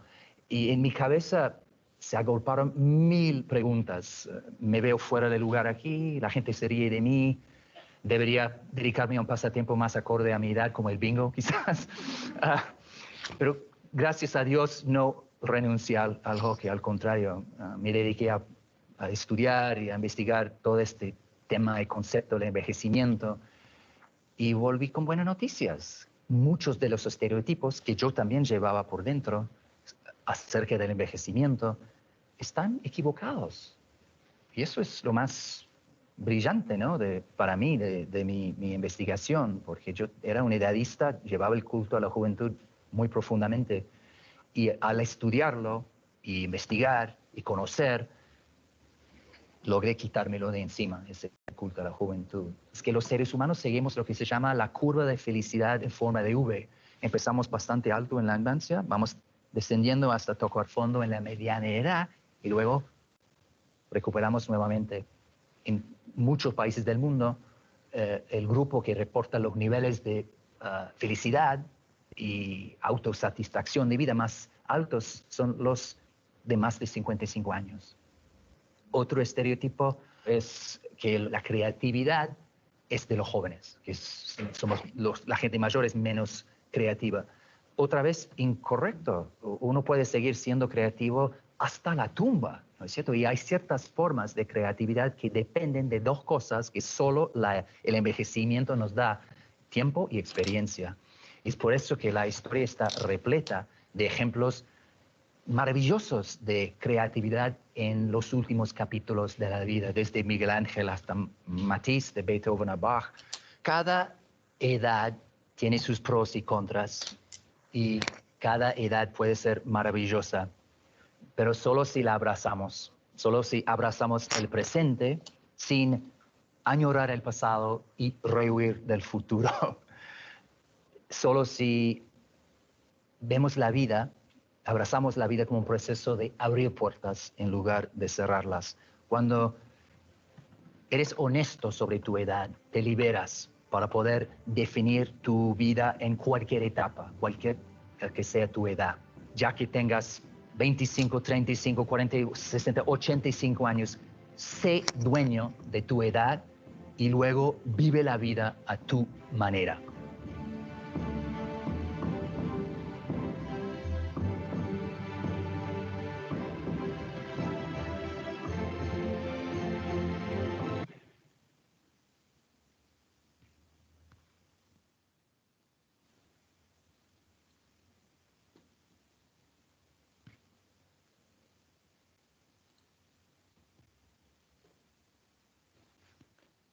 Y en mi cabeza se agolparon 1000 preguntas. ¿Me veo fuera de lugar aquí? ¿La gente se ríe de mí? ¿Debería dedicarme a un pasatiempo más acorde a mi edad, como el bingo, quizás? Pero gracias a Dios no renuncié al hockey, al contrario. Me dediqué a estudiar y a investigar todo este tema y concepto del envejecimiento y volví con buenas noticias. Muchos de los estereotipos que yo también llevaba por dentro acerca del envejecimiento están equivocados. Y eso es lo más brillante, ¿no? Para mí, de mi investigación, porque yo era un edadista, llevaba el culto a la juventud muy profundamente. Y al estudiarlo, y investigar, y conocer, logré quitármelo de encima, ese culto a la juventud. Es que los seres humanos seguimos lo que se llama la curva de felicidad en forma de V. Empezamos bastante alto en la infancia, vamos descendiendo hasta tocar fondo en la mediana edad y luego recuperamos nuevamente. En muchos países del mundo, el grupo que reporta los niveles de felicidad y autosatisfacción de vida más altos son los de más de 55 años. Otro estereotipo es que la creatividad es de los jóvenes, que la gente mayor es menos creativa. Otra vez, incorrecto. Uno puede seguir siendo creativo hasta la tumba, ¿no es cierto? Y hay ciertas formas de creatividad que dependen de dos cosas que solo el envejecimiento nos da: tiempo y experiencia. Es por eso que la historia está repleta de ejemplos maravillosos de creatividad en los últimos capítulos de la vida, desde Miguel Ángel hasta Matisse, de Beethoven a Bach. Cada edad tiene sus pros y contras y cada edad puede ser maravillosa, pero solo si la abrazamos, solo si abrazamos el presente sin añorar el pasado y rehuir del futuro. Solo si vemos la vida, abrazamos la vida como un proceso de abrir puertas en lugar de cerrarlas. Cuando eres honesto sobre tu edad, te liberas para poder definir tu vida en cualquier etapa, cualquier que sea tu edad. Ya que tengas 25, 35, 40, 60, 85 años, sé dueño de tu edad y luego vive la vida a tu manera.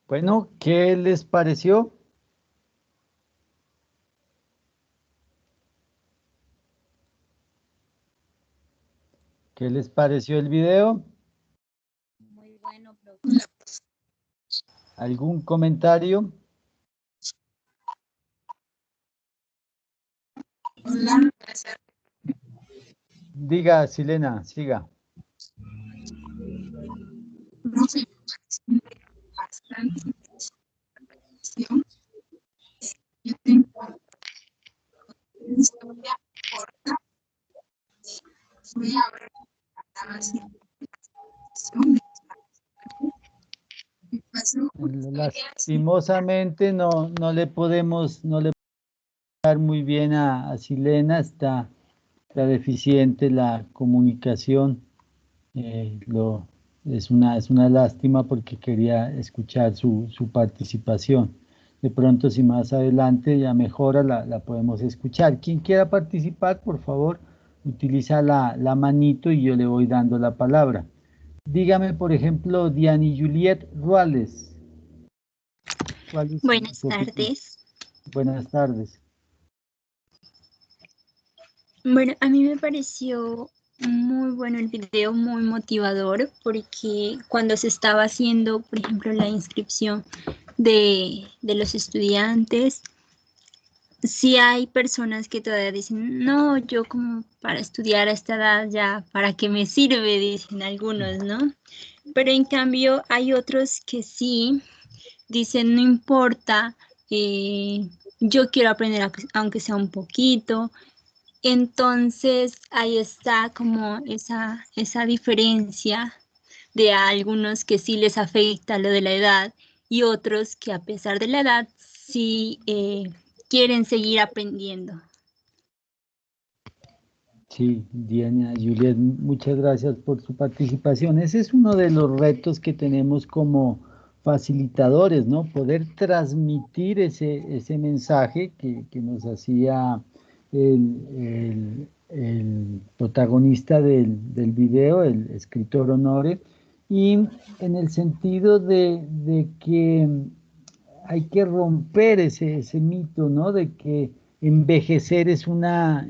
Bueno, ¿qué les pareció? ¿Qué les pareció el video? Muy bueno, profesor. ¿Algún comentario? Diga, Silena, siga. Lastimosamente no le podemos dar muy bien a Silena, está deficiente la comunicación. Es una lástima porque quería escuchar su participación. De pronto, si más adelante ya mejora, la podemos escuchar. Quien quiera participar, por favor, utiliza la manito y yo le voy dando la palabra. Dígame, por ejemplo, Diani Juliet Ruales. Buenas tardes. Buenas tardes. Bueno, a mí me pareció muy bueno el video, muy motivador, porque cuando se estaba haciendo, por ejemplo, la inscripción de los estudiantes, sí hay personas que todavía dicen, no, yo como para estudiar a esta edad ya, ¿para qué me sirve? Dicen algunos, ¿no? Pero en cambio hay otros que sí dicen, no importa, yo quiero aprender aunque sea un poquito. Entonces ahí está como esa diferencia de algunos que sí les afecta lo de la edad y otros que a pesar de la edad sí quieren seguir aprendiendo. Sí, Diana, Juliet, muchas gracias por su participación. Ese es uno de los retos que tenemos como facilitadores, ¿no? Poder transmitir ese mensaje que nos hacía el protagonista del video, el escritor Honore, y en el sentido de que hay que romper ese mito, ¿no? De que envejecer es una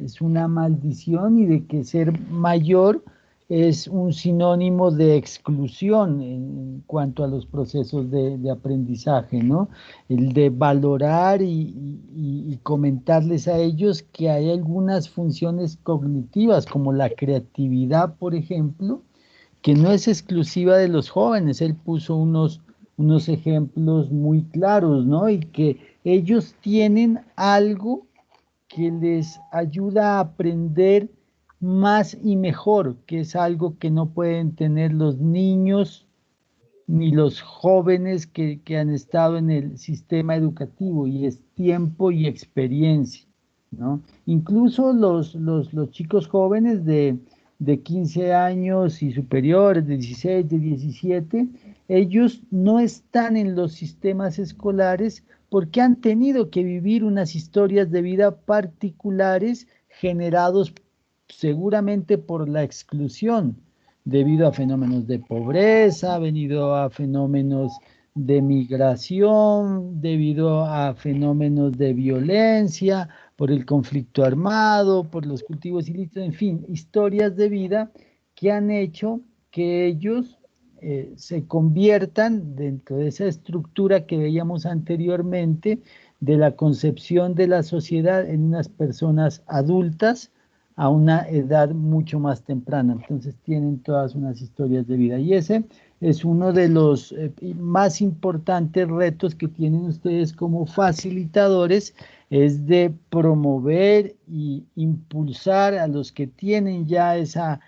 maldición y de que ser mayor es un sinónimo de exclusión en cuanto a los procesos de aprendizaje, ¿no? El de valorar y comentarles a ellos que hay algunas funciones cognitivas, como la creatividad, por ejemplo, que no es exclusiva de los jóvenes. Él puso unos ejemplos muy claros, ¿no? Y que ellos tienen algo que les ayuda a aprender más y mejor, que es algo que no pueden tener los niños ni los jóvenes que han estado en el sistema educativo, y es tiempo y experiencia, ¿no? Incluso los chicos jóvenes de 15 años y superiores, de 16, de 17, ellos no están en los sistemas escolares porque han tenido que vivir unas historias de vida particulares generados seguramente por la exclusión, debido a fenómenos de pobreza, debido a fenómenos de migración, debido a fenómenos de violencia, por el conflicto armado, por los cultivos ilícitos, en fin, historias de vida que han hecho que ellos se conviertan dentro de esa estructura que veíamos anteriormente de la concepción de la sociedad en unas personas adultas a una edad mucho más temprana. Entonces tienen todas unas historias de vida, y ese es uno de los más importantes retos que tienen ustedes como facilitadores, es de promover y impulsar a los que tienen ya esa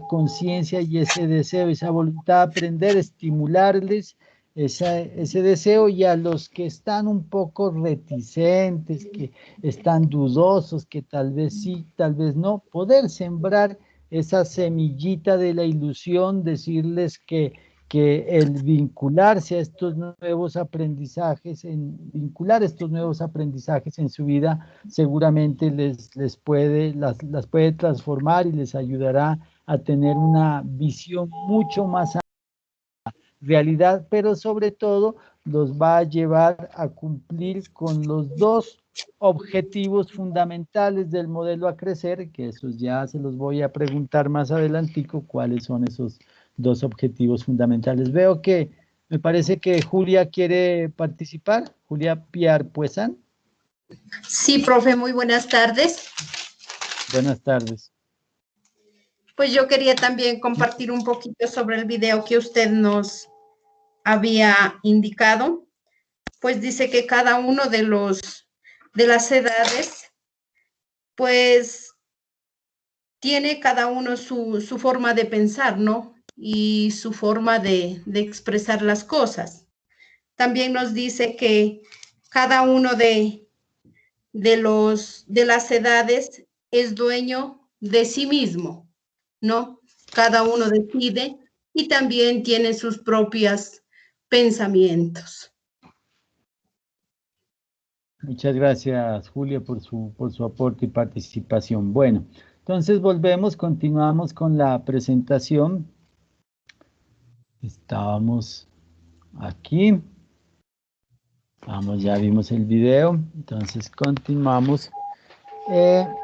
conciencia y ese deseo, esa voluntad de aprender, estimularles ese deseo, y a los que están un poco reticentes, que están dudosos, que tal vez sí, tal vez no, poder sembrar esa semillita de la ilusión, decirles que el vincularse a estos nuevos aprendizajes, vincular estos nuevos aprendizajes en su vida, seguramente las puede transformar y les ayudará a tener una visión mucho más realidad, pero sobre todo los va a llevar a cumplir con los dos objetivos fundamentales del modelo a crecer, que esos ya se los voy a preguntar más adelantico, cuáles son esos dos objetivos fundamentales. Veo que me parece que Julia quiere participar. Julia Piar Puesan. Sí, profe, muy buenas tardes. Buenas tardes. Pues yo quería también compartir un poquito sobre el video que usted nos había indicado. Pues dice que cada uno de las edades, pues tiene cada uno su forma de pensar, ¿no? Y su forma de expresar las cosas. También nos dice que cada uno de las edades es dueño de sí mismo, ¿no? Cada uno decide y también tiene sus propios pensamientos. Muchas gracias, Julia, por su aporte y participación. Bueno, entonces continuamos con la presentación. Estábamos aquí. Vamos, ya vimos el video, entonces continuamos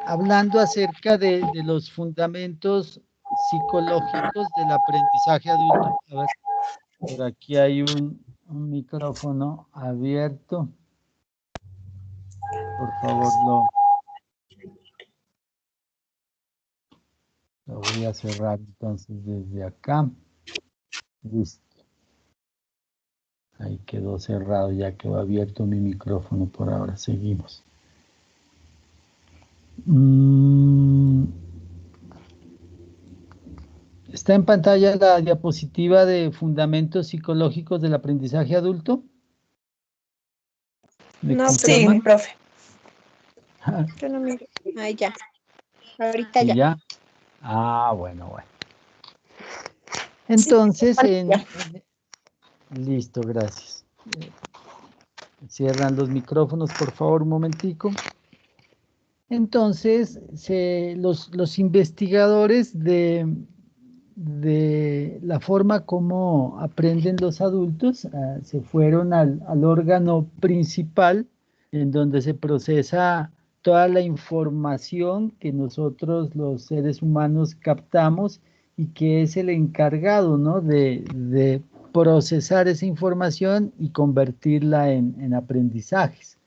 hablando acerca de los fundamentos psicológicos del aprendizaje adulto. A ver, por aquí hay un micrófono abierto. Por favor, lo voy a cerrar entonces desde acá. Listo. Ahí quedó cerrado, ya quedó abierto mi micrófono por ahora. Seguimos. ¿Está en pantalla la diapositiva de fundamentos psicológicos del aprendizaje adulto? No, sí, profe. Yo no miro. Ahí ya. Ahorita ya. ¿Ya? Ah, bueno. Entonces, listo, gracias. Cierran los micrófonos, por favor, un momentico. Entonces, los investigadores de la forma como aprenden los adultos se fueron al órgano principal en donde se procesa toda la información que nosotros los seres humanos captamos y que es el encargado, ¿no?, de procesar esa información y convertirla en aprendizajes.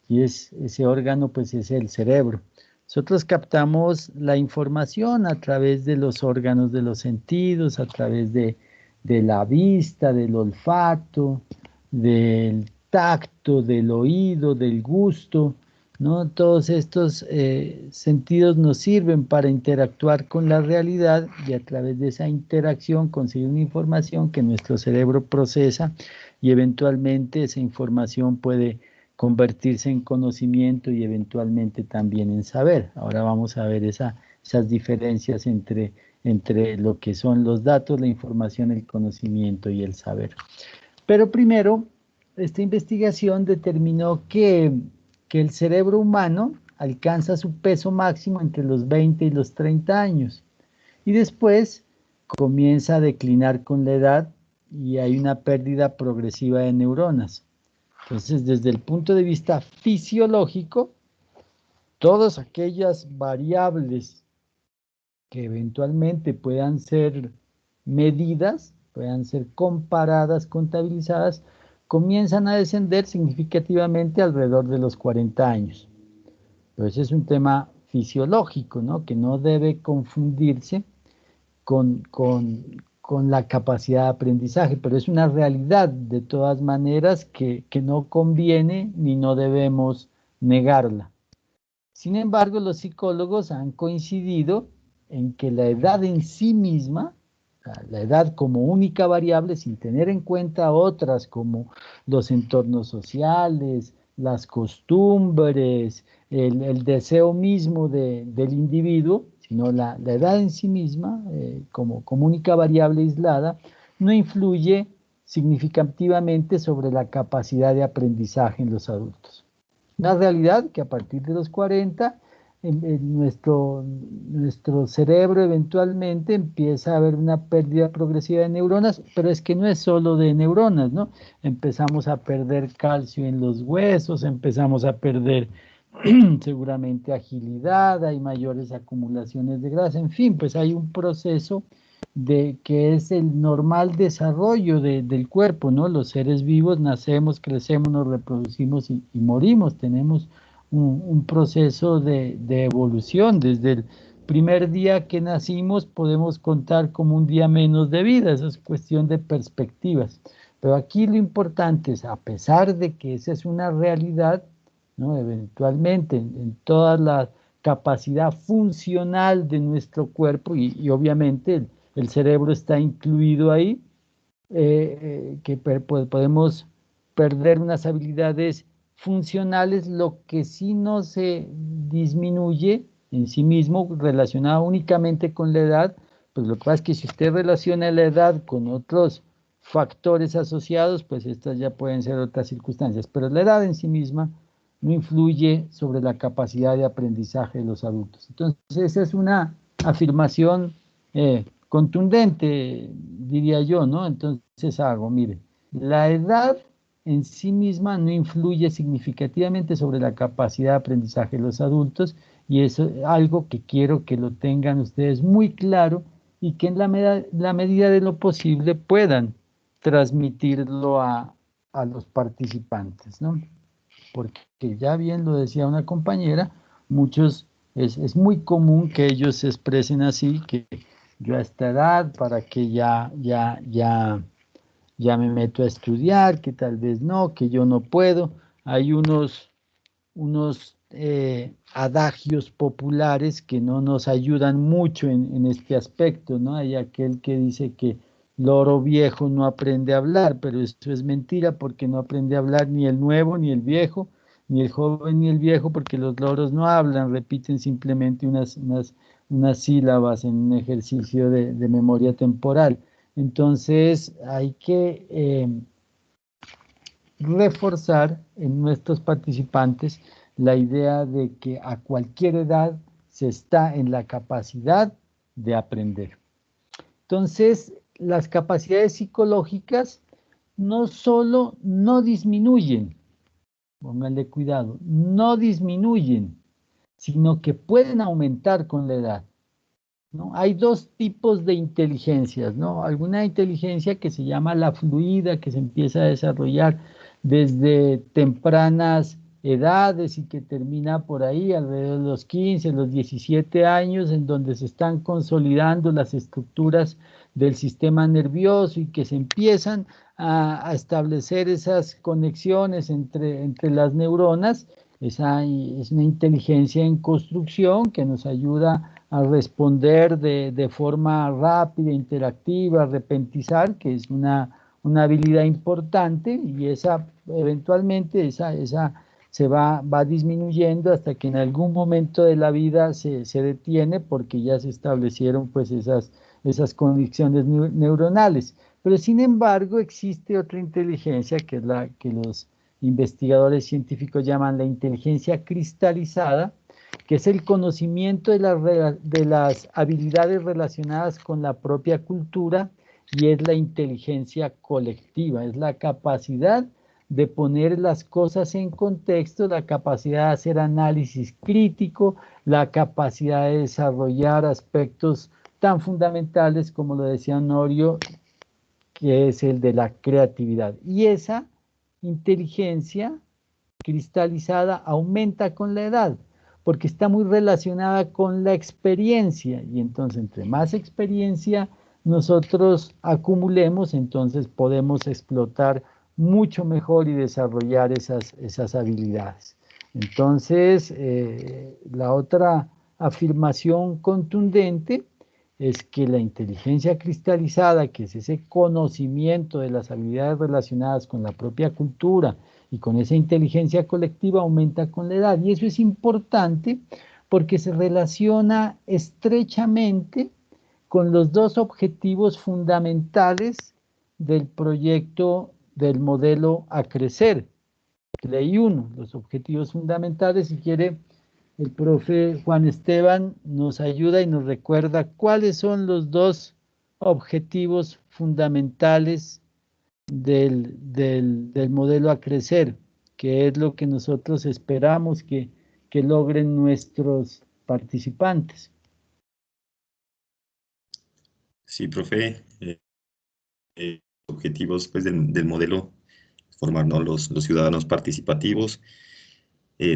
Y ese órgano pues es el cerebro. Nosotros captamos la información a través de los órganos de los sentidos, a través de la vista, del olfato, del tacto, del oído, del gusto, ¿no? Todos estos sentidos nos sirven para interactuar con la realidad y a través de esa interacción conseguir una información que nuestro cerebro procesa y eventualmente esa información puede convertirse en conocimiento y eventualmente también en saber. Ahora vamos a ver esas diferencias entre lo que son los datos, la información, el conocimiento y el saber. Pero primero, esta investigación determinó que el cerebro humano alcanza su peso máximo entre los 20 y los 30 años y después comienza a declinar con la edad y hay una pérdida progresiva de neuronas. Entonces, desde el punto de vista fisiológico, todas aquellas variables que eventualmente puedan ser medidas, puedan ser comparadas, contabilizadas, comienzan a descender significativamente alrededor de los 40 años. Entonces es un tema fisiológico, ¿no?, que no debe confundirse con la capacidad de aprendizaje, pero es una realidad de todas maneras que no conviene ni no debemos negarla. Sin embargo, los psicólogos han coincidido en que la edad en sí misma, la edad como única variable, sin tener en cuenta otras como los entornos sociales, las costumbres, el deseo mismo del individuo, sino la edad en sí misma, como única variable aislada, no influye significativamente sobre la capacidad de aprendizaje en los adultos. Una realidad que a partir de los 40, nuestro cerebro eventualmente empieza a haber una pérdida progresiva de neuronas, pero es que no es solo de neuronas, ¿no? Empezamos a perder calcio en los huesos, empezamos a perder seguramente agilidad, hay mayores acumulaciones de grasa, en fin, pues hay un proceso que es el normal desarrollo del cuerpo, ¿no? Los seres vivos nacemos, crecemos, nos reproducimos y morimos, tenemos un proceso de evolución. Desde el primer día que nacimos podemos contar como un día menos de vida, eso es cuestión de perspectivas. Pero aquí lo importante es, a pesar de que esa es una realidad, ¿no? Eventualmente en toda la capacidad funcional de nuestro cuerpo, y obviamente el cerebro está incluido ahí, que podemos perder unas habilidades funcionales, lo que sí no se disminuye en sí mismo relacionado únicamente con la edad, pues lo que pasa es que si usted relaciona la edad con otros factores asociados, pues estas ya pueden ser otras circunstancias, pero la edad en sí misma no influye sobre la capacidad de aprendizaje de los adultos. Entonces, esa es una afirmación contundente, diría yo, ¿no? Entonces hago, mire, la edad en sí misma no influye significativamente sobre la capacidad de aprendizaje de los adultos, y eso es algo que quiero que lo tengan ustedes muy claro y que en la medida de lo posible puedan transmitirlo a los participantes, ¿no? Porque ya bien lo decía una compañera, muchos, es muy común que ellos se expresen así, que yo a esta edad, para que ya me meto a estudiar, que tal vez no, que yo no puedo. Hay unos adagios populares que no nos ayudan mucho en este aspecto, ¿no? Hay aquel que dice que loro viejo no aprende a hablar, pero eso es mentira, porque no aprende a hablar ni el nuevo ni el viejo, ni el joven ni el viejo, porque los loros no hablan, repiten simplemente unas sílabas en un ejercicio de memoria temporal. Entonces hay que reforzar en nuestros participantes la idea de que a cualquier edad se está en la capacidad de aprender. Entonces, las capacidades psicológicas no solo no disminuyen, pónganle cuidado, no disminuyen, sino que pueden aumentar con la edad, ¿no? Hay dos tipos de inteligencias, ¿no? Alguna inteligencia que se llama la fluida, que se empieza a desarrollar desde tempranas edades y que termina por ahí alrededor de los 15, los 17 años, en donde se están consolidando las estructuras del sistema nervioso y que se empiezan a establecer esas conexiones entre las neuronas. Esa es una inteligencia en construcción que nos ayuda a responder de forma rápida, interactiva, a repentizar, que es una habilidad importante, y esa eventualmente se va disminuyendo hasta que en algún momento de la vida se detiene, porque ya se establecieron pues esas conexiones neuronales. Pero sin embargo existe otra inteligencia, que es la que los investigadores científicos llaman la inteligencia cristalizada, que es el conocimiento de las habilidades relacionadas con la propia cultura, y es la inteligencia colectiva, es la capacidad de poner las cosas en contexto, la capacidad de hacer análisis crítico, la capacidad de desarrollar aspectos tan fundamentales como lo decía Honorio, que es el de la creatividad. Y esa inteligencia cristalizada aumenta con la edad, porque está muy relacionada con la experiencia, y entonces entre más experiencia nosotros acumulemos, entonces podemos explotar mucho mejor y desarrollar esas habilidades. Entonces, la otra afirmación contundente es que la inteligencia cristalizada, que es ese conocimiento de las habilidades relacionadas con la propia cultura y con esa inteligencia colectiva, aumenta con la edad. Y eso es importante porque se relaciona estrechamente con los dos objetivos fundamentales del proyecto del modelo a crecer. Ley 1, los objetivos fundamentales. Si quiere, el profe Juan Esteban nos ayuda y nos recuerda cuáles son los dos objetivos fundamentales del modelo a crecer, que es lo que nosotros esperamos que logren nuestros participantes. Sí, profe, objetivos pues, del modelo, formar, ¿no?, los ciudadanos participativos,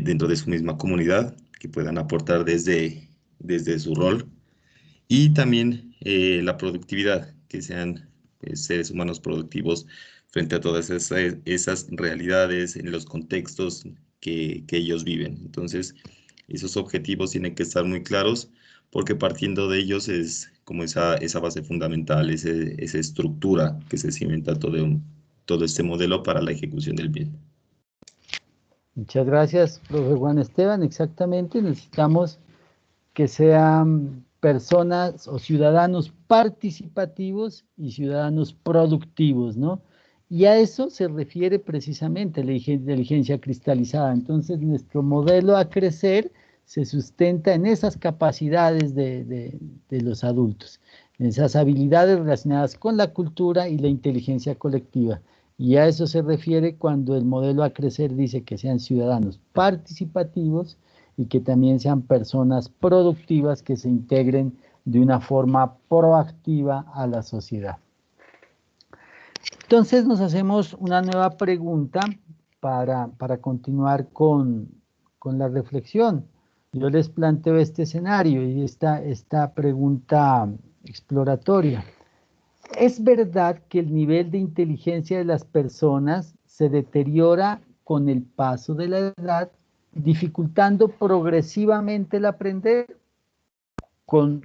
dentro de su misma comunidad, que puedan aportar desde su rol, y también la productividad, que sean seres humanos productivos frente a todas esas realidades en los contextos que ellos viven. Entonces, esos objetivos tienen que estar muy claros, porque partiendo de ellos es como esa base fundamental, esa estructura que se cimenta todo este modelo para la ejecución del bien. Muchas gracias, profe Juan Esteban. Exactamente, necesitamos que sean personas o ciudadanos participativos y ciudadanos productivos, ¿no? Y a eso se refiere precisamente la inteligencia cristalizada. Entonces, nuestro modelo a crecer se sustenta en esas capacidades de los adultos, en esas habilidades relacionadas con la cultura y la inteligencia colectiva. Y a eso se refiere cuando el modelo a crecer dice que sean ciudadanos participativos y que también sean personas productivas que se integren de una forma proactiva a la sociedad. Entonces nos hacemos una nueva pregunta para continuar con la reflexión. Yo les planteo este escenario y esta pregunta exploratoria. ¿Es verdad que el nivel de inteligencia de las personas se deteriora con el paso de la edad, dificultando progresivamente el aprender? Con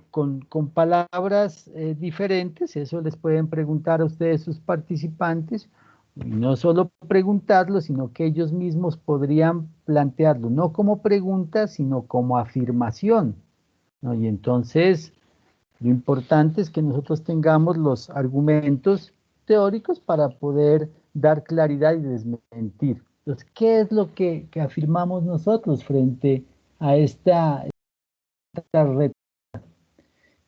palabras diferentes, eso les pueden preguntar a ustedes sus participantes, y no solo preguntarlo, sino que ellos mismos podrían plantearlo, no como pregunta, sino como afirmación, ¿no? Y entonces, lo importante es que nosotros tengamos los argumentos teóricos para poder dar claridad y desmentir. Entonces, ¿qué es lo que afirmamos nosotros frente a esta red?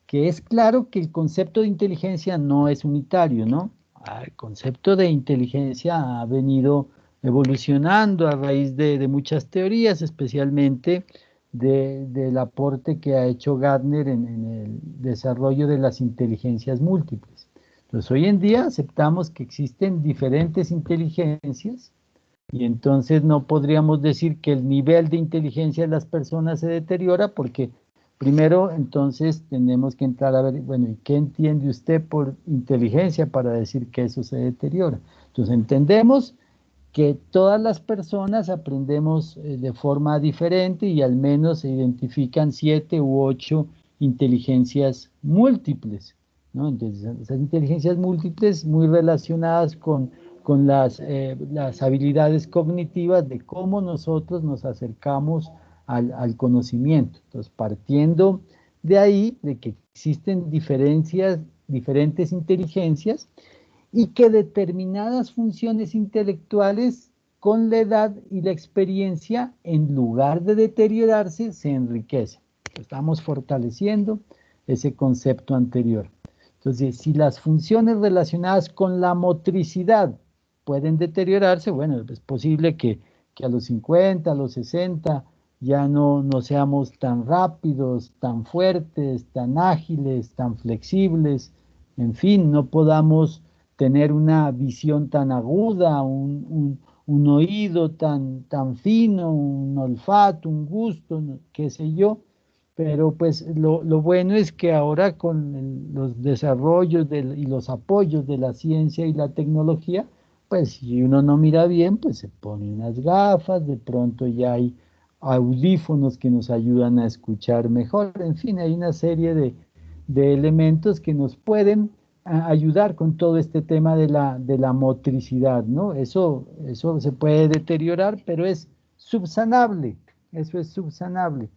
Que es claro que el concepto de inteligencia no es unitario, ¿no? El concepto de inteligencia ha venido evolucionando a raíz de muchas teorías, especialmente del aporte que ha hecho Gardner en el desarrollo de las inteligencias múltiples. Entonces, hoy en día aceptamos que existen diferentes inteligencias y entonces no podríamos decir que el nivel de inteligencia de las personas se deteriora, porque primero, entonces, tenemos que entrar a ver, bueno, ¿y qué entiende usted por inteligencia para decir que eso se deteriora? Entonces, entendemos que todas las personas aprendemos de forma diferente y al menos se identifican 7 u 8 inteligencias múltiples, ¿no? Entonces, esas inteligencias múltiples muy relacionadas con las habilidades cognitivas de cómo nosotros nos acercamos al conocimiento. Entonces, partiendo de ahí, de que existen diferentes inteligencias y que determinadas funciones intelectuales con la edad y la experiencia, en lugar de deteriorarse, se enriquecen. Estamos fortaleciendo ese concepto anterior. Entonces, si las funciones relacionadas con la motricidad pueden deteriorarse, bueno, es posible que a los 50, a los 60, ya no seamos tan rápidos, tan fuertes, tan ágiles, tan flexibles, en fin, no podamos tener una visión tan aguda, un oído tan fino, un olfato, un gusto, qué sé yo, pero pues lo bueno es que ahora con los desarrollos y los apoyos de la ciencia y la tecnología, pues si uno no mira bien, pues se pone unas gafas, de pronto ya hay audífonos que nos ayudan a escuchar mejor, en fin, hay una serie de elementos que nos pueden ayudar con todo este tema de la motricidad, ¿no? Eso se puede deteriorar, pero es subsanable, eso es subsanable.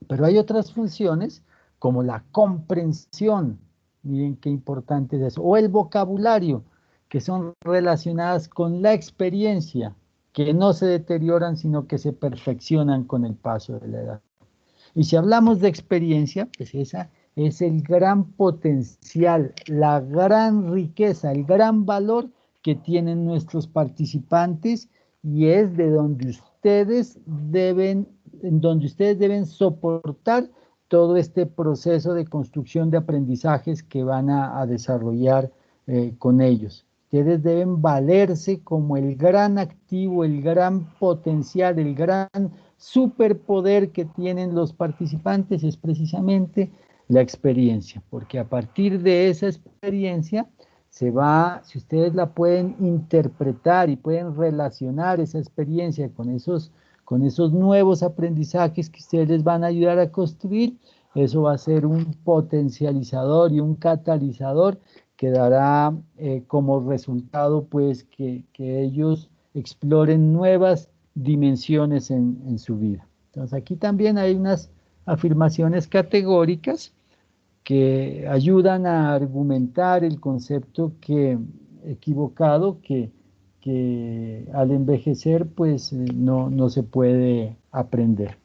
Pero hay otras funciones como la comprensión, miren qué importante es eso, o el vocabulario, que son relacionadas con la experiencia, que no se deterioran, sino que se perfeccionan con el paso de la edad. Y si hablamos de experiencia, pues esa es el gran potencial, la gran riqueza, el gran valor que tienen nuestros participantes, y es de donde ustedes deben soportar todo este proceso de construcción de aprendizajes que van a desarrollar con ellos. Ustedes deben valerse como el gran activo, el gran potencial, el gran superpoder que tienen los participantes es precisamente la experiencia, porque a partir de esa experiencia se va, si ustedes la pueden interpretar y pueden relacionar esa experiencia con esos nuevos aprendizajes que ustedes les van a ayudar a construir, eso va a ser un potencializador y un catalizador que dará como resultado pues que ellos exploren nuevas dimensiones en su vida. Entonces aquí también hay unas afirmaciones categóricas que ayudan a argumentar el concepto equivocado que al envejecer pues no se puede aprender.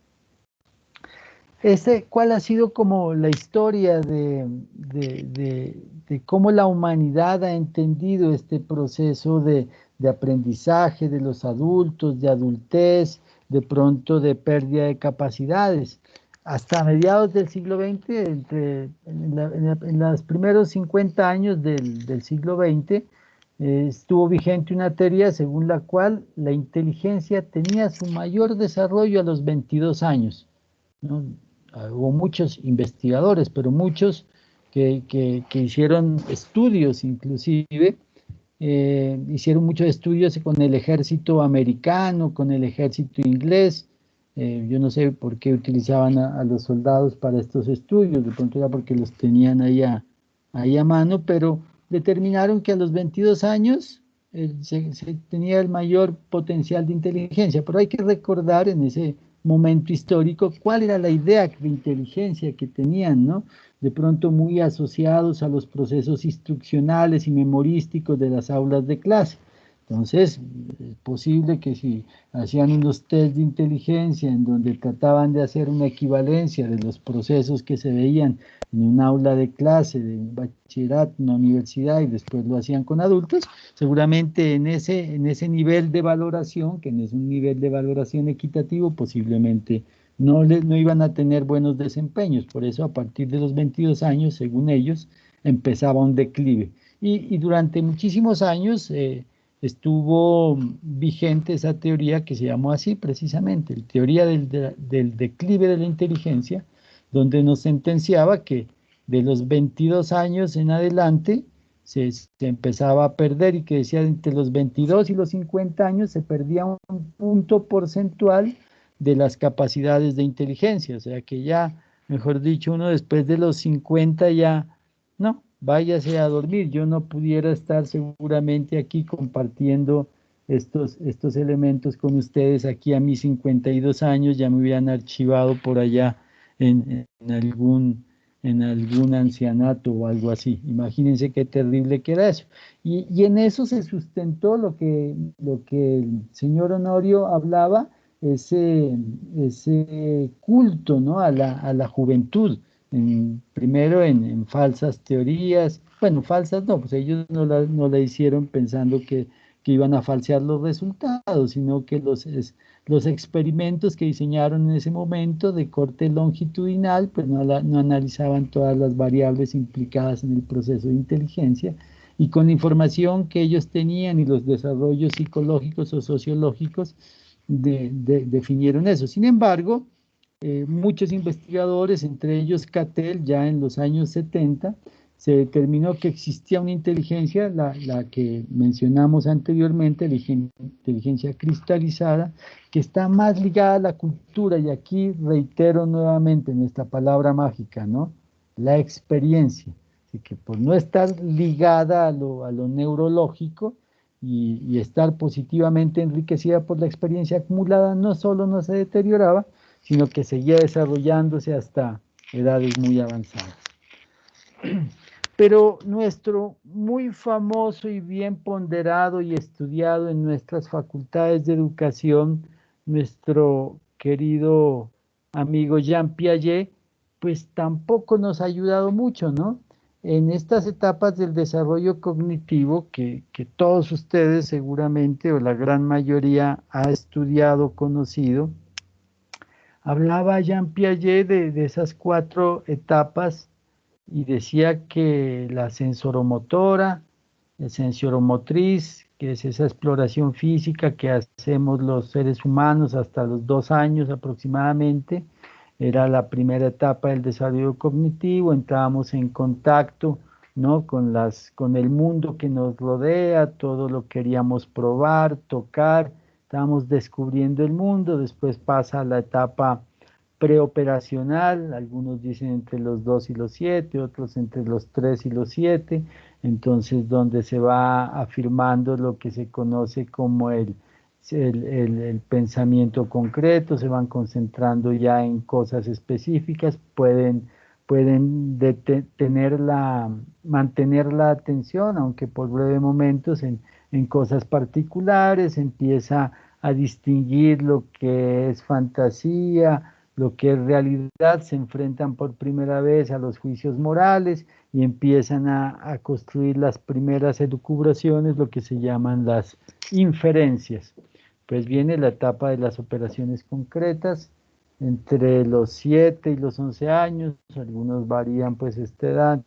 ¿Cuál ha sido como la historia de cómo la humanidad ha entendido este proceso de aprendizaje de los adultos, de adultez, de pronto de pérdida de capacidades? Hasta mediados del siglo XX, en los primeros 50 años del siglo XX, estuvo vigente una teoría según la cual la inteligencia tenía su mayor desarrollo a los 22 años, ¿no? Hubo muchos investigadores, pero muchos que hicieron estudios, inclusive, hicieron muchos estudios con el ejército americano, con el ejército inglés. Yo no sé por qué utilizaban a los soldados para estos estudios, de pronto era porque los tenían ahí a mano, pero determinaron que a los 22 años se tenía el mayor potencial de inteligencia, pero hay que recordar en ese momento histórico cuál era la idea de inteligencia que tenían, ¿no? De pronto muy asociados a los procesos instruccionales y memorísticos de las aulas de clase. Entonces, es posible que si hacían unos test de inteligencia en donde trataban de hacer una equivalencia de los procesos que se veían en un aula de clase, de un bachillerato, una universidad, y después lo hacían con adultos, seguramente en ese nivel de valoración, que no es un nivel de valoración equitativo, posiblemente no iban a tener buenos desempeños. Por eso, a partir de los 22 años, según ellos, empezaba un declive. Y durante muchísimos años estuvo vigente esa teoría que se llamó así precisamente, la teoría del declive de la inteligencia, donde nos sentenciaba que de los 22 años en adelante se empezaba a perder, y que decía entre los 22 y los 50 años se perdía un punto porcentual de las capacidades de inteligencia, o sea que ya, mejor dicho, uno después de los 50 ya, no, váyase a dormir. Yo no pudiera estar seguramente aquí compartiendo estos elementos con ustedes aquí a mis 52 años, ya me hubieran archivado por allá en algún ancianato o algo así. Imagínense qué terrible que era eso. Y en eso se sustentó lo que el señor Honorio hablaba, ese culto, ¿no?, a la juventud. Primero en falsas teorías, bueno, falsas no, pues ellos no la hicieron pensando que iban a falsear los resultados, sino que los experimentos que diseñaron en ese momento de corte longitudinal, pues no analizaban todas las variables implicadas en el proceso de inteligencia, y con la información que ellos tenían y los desarrollos psicológicos o sociológicos definieron eso. Sin embargo, muchos investigadores, entre ellos Cattell, ya en los años 70, se determinó que existía una inteligencia, la que mencionamos anteriormente, la inteligencia cristalizada, que está más ligada a la cultura, y aquí reitero nuevamente en esta palabra mágica, ¿no?, la experiencia. Así que por no estar ligada a lo neurológico y estar positivamente enriquecida por la experiencia acumulada, no solo no se deterioraba, sino que seguía desarrollándose hasta edades muy avanzadas. Pero nuestro muy famoso y bien ponderado y estudiado en nuestras facultades de educación, nuestro querido amigo Jean Piaget, pues tampoco nos ha ayudado mucho, ¿no? En estas etapas del desarrollo cognitivo que todos ustedes seguramente, o la gran mayoría, ha estudiado, conocido, hablaba Jean Piaget de esas 4 etapas, y decía que la sensoromotora, sensoromotriz, que es esa exploración física que hacemos los seres humanos hasta los 2 años aproximadamente. Era la primera etapa del desarrollo cognitivo, entrábamos en contacto, ¿no?, con el mundo que nos rodea, todo lo queríamos probar, tocar, estábamos descubriendo el mundo. Después pasa a la etapa preoperacional, algunos dicen entre los 2 y los 7, otros entre los 3 y los 7, entonces donde se va afirmando lo que se conoce como el pensamiento concreto, se van concentrando ya en cosas específicas, pueden mantener la atención, aunque por breves momentos, en cosas particulares, empieza a distinguir lo que es fantasía, lo que es realidad, se enfrentan por primera vez a los juicios morales y empiezan a construir las primeras elucubraciones, lo que se llaman las inferencias. Pues viene la etapa de las operaciones concretas, entre los 7 y los 11 años, algunos varían pues esta edad,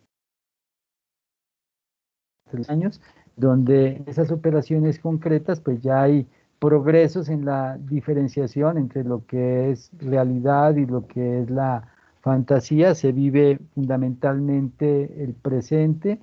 3 años, donde esas operaciones concretas pues ya hay progresos en la diferenciación entre lo que es realidad y lo que es la fantasía. Se vive fundamentalmente el presente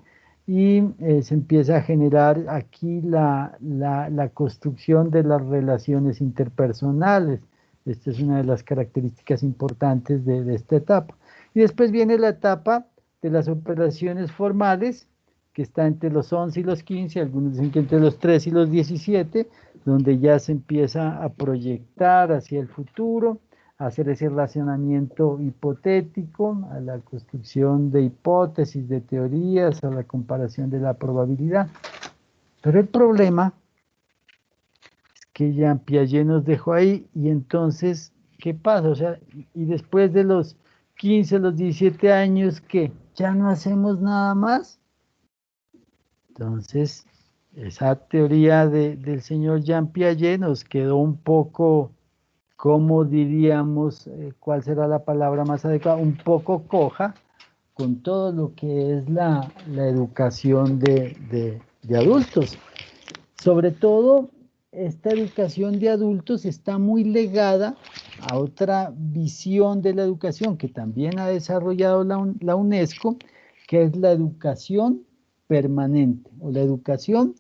y se empieza a generar aquí la construcción de las relaciones interpersonales. Esta es una de las características importantes de esta etapa. Y después viene la etapa de las operaciones formales, que está entre los 11 y los 15, algunos dicen que entre los 3 y los 17, donde ya se empieza a proyectar hacia el futuro, a hacer ese relacionamiento hipotético, a la construcción de hipótesis, de teorías, a la comparación de la probabilidad. Pero el problema es que Jean Piaget nos dejó ahí, y entonces, ¿qué pasa? O sea, y después de los 15, los 17 años, ¿qué? ¿Ya no hacemos nada más? Entonces, esa teoría del señor Jean Piaget nos quedó un poco, ¿cómo diríamos? ¿Cuál será la palabra más adecuada? Un poco coja con todo lo que es la educación de adultos. Sobre todo, esta educación de adultos está muy ligada a otra visión de la educación que también ha desarrollado la UNESCO, que es la educación permanente o la educación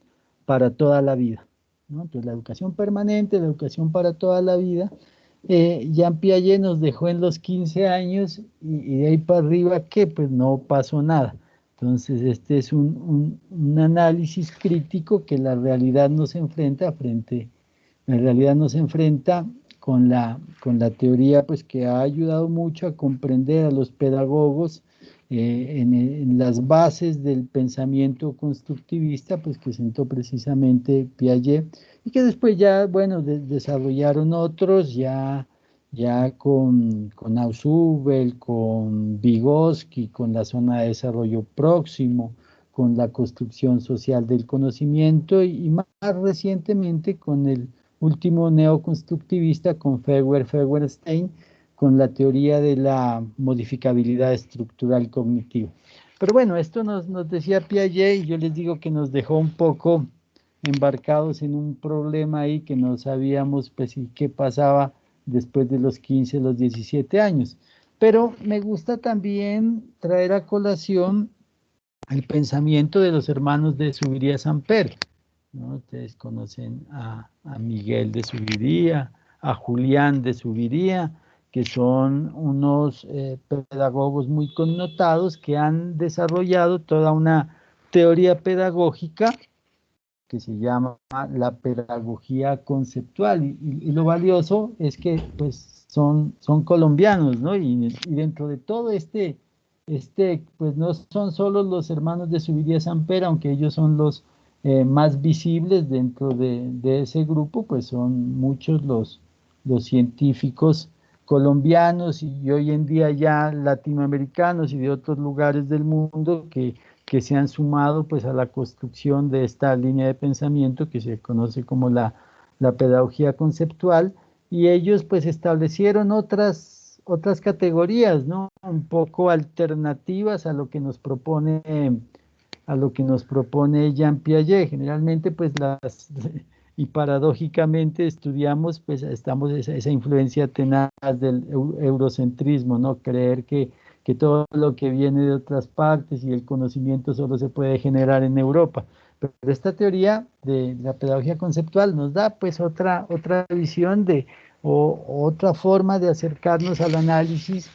para toda la vida, ¿no? Entonces, la educación permanente, la educación para toda la vida, Jean Piaget nos dejó en los 15 años y de ahí para arriba, ¿qué? Pues no pasó nada. Entonces, este es un análisis crítico que la realidad nos enfrenta con la teoría, pues, que ha ayudado mucho a comprender a los pedagogos en las bases del pensamiento constructivista, pues que sentó precisamente Piaget, y que después ya, bueno, desarrollaron otros, ya con Ausubel, con Vygotsky, con la zona de desarrollo próximo, con la construcción social del conocimiento, y más recientemente con el último neoconstructivista, con Feuerstein, con la teoría de la modificabilidad estructural cognitiva. Pero bueno, esto nos decía Piaget, y yo les digo que nos dejó un poco embarcados en un problema ahí que no sabíamos pues qué pasaba después de los 15, los 17 años. Pero me gusta también traer a colación el pensamiento de los hermanos de Zuviría-Samper, ¿no? Ustedes conocen a Miguel de Zuviría, a Julián de Zuviría, que son unos pedagogos muy connotados que han desarrollado toda una teoría pedagógica que se llama la pedagogía conceptual, y lo valioso es que pues son colombianos, ¿no? Y dentro de todo pues no son solo los hermanos de Zuviría-Samper, aunque ellos son los más visibles dentro de ese grupo, pues son muchos los científicos colombianos y hoy en día ya latinoamericanos y de otros lugares del mundo que se han sumado pues a la construcción de esta línea de pensamiento que se conoce como la pedagogía conceptual, y ellos pues establecieron otras categorías, ¿no? Un poco alternativas a lo que nos propone a lo que nos propone Jean Piaget. Generalmente, pues y paradójicamente estudiamos, pues estamos esa influencia tenaz del eurocentrismo, ¿no? Creer que todo lo que viene de otras partes y el conocimiento solo se puede generar en Europa. Pero esta teoría de la pedagogía conceptual nos da pues otra visión o otra forma de acercarnos al análisis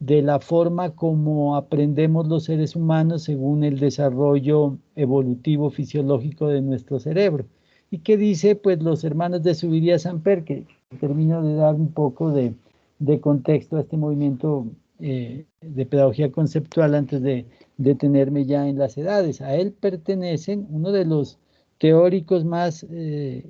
de la forma como aprendemos los seres humanos según el desarrollo evolutivo fisiológico de nuestro cerebro. ¿Y qué dice pues los hermanos de Zuviría Samper? Que termino de dar un poco de contexto a este movimiento de pedagogía conceptual antes de detenerme ya en las edades. A él pertenecen uno de los teóricos más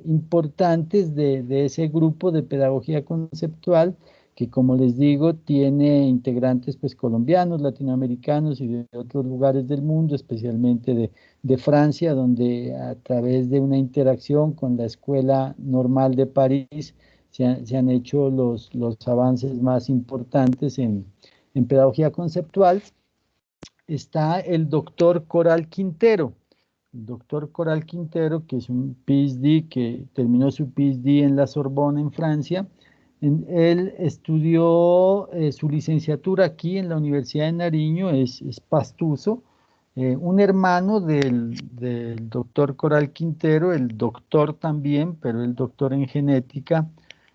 importantes de ese grupo de pedagogía conceptual, que como les digo, tiene integrantes pues colombianos, latinoamericanos y de otros lugares del mundo, especialmente de Francia, donde a través de una interacción con la Escuela Normal de París se han hecho los avances más importantes en pedagogía conceptual. Está el doctor Coral Quintero. El doctor Coral Quintero, que es un PhD, que terminó su PhD en la Sorbona, en Francia. Él estudió su licenciatura aquí en la Universidad de Nariño, es pastuso. Un hermano del doctor Coral Quintero, el doctor también, pero el doctor en genética,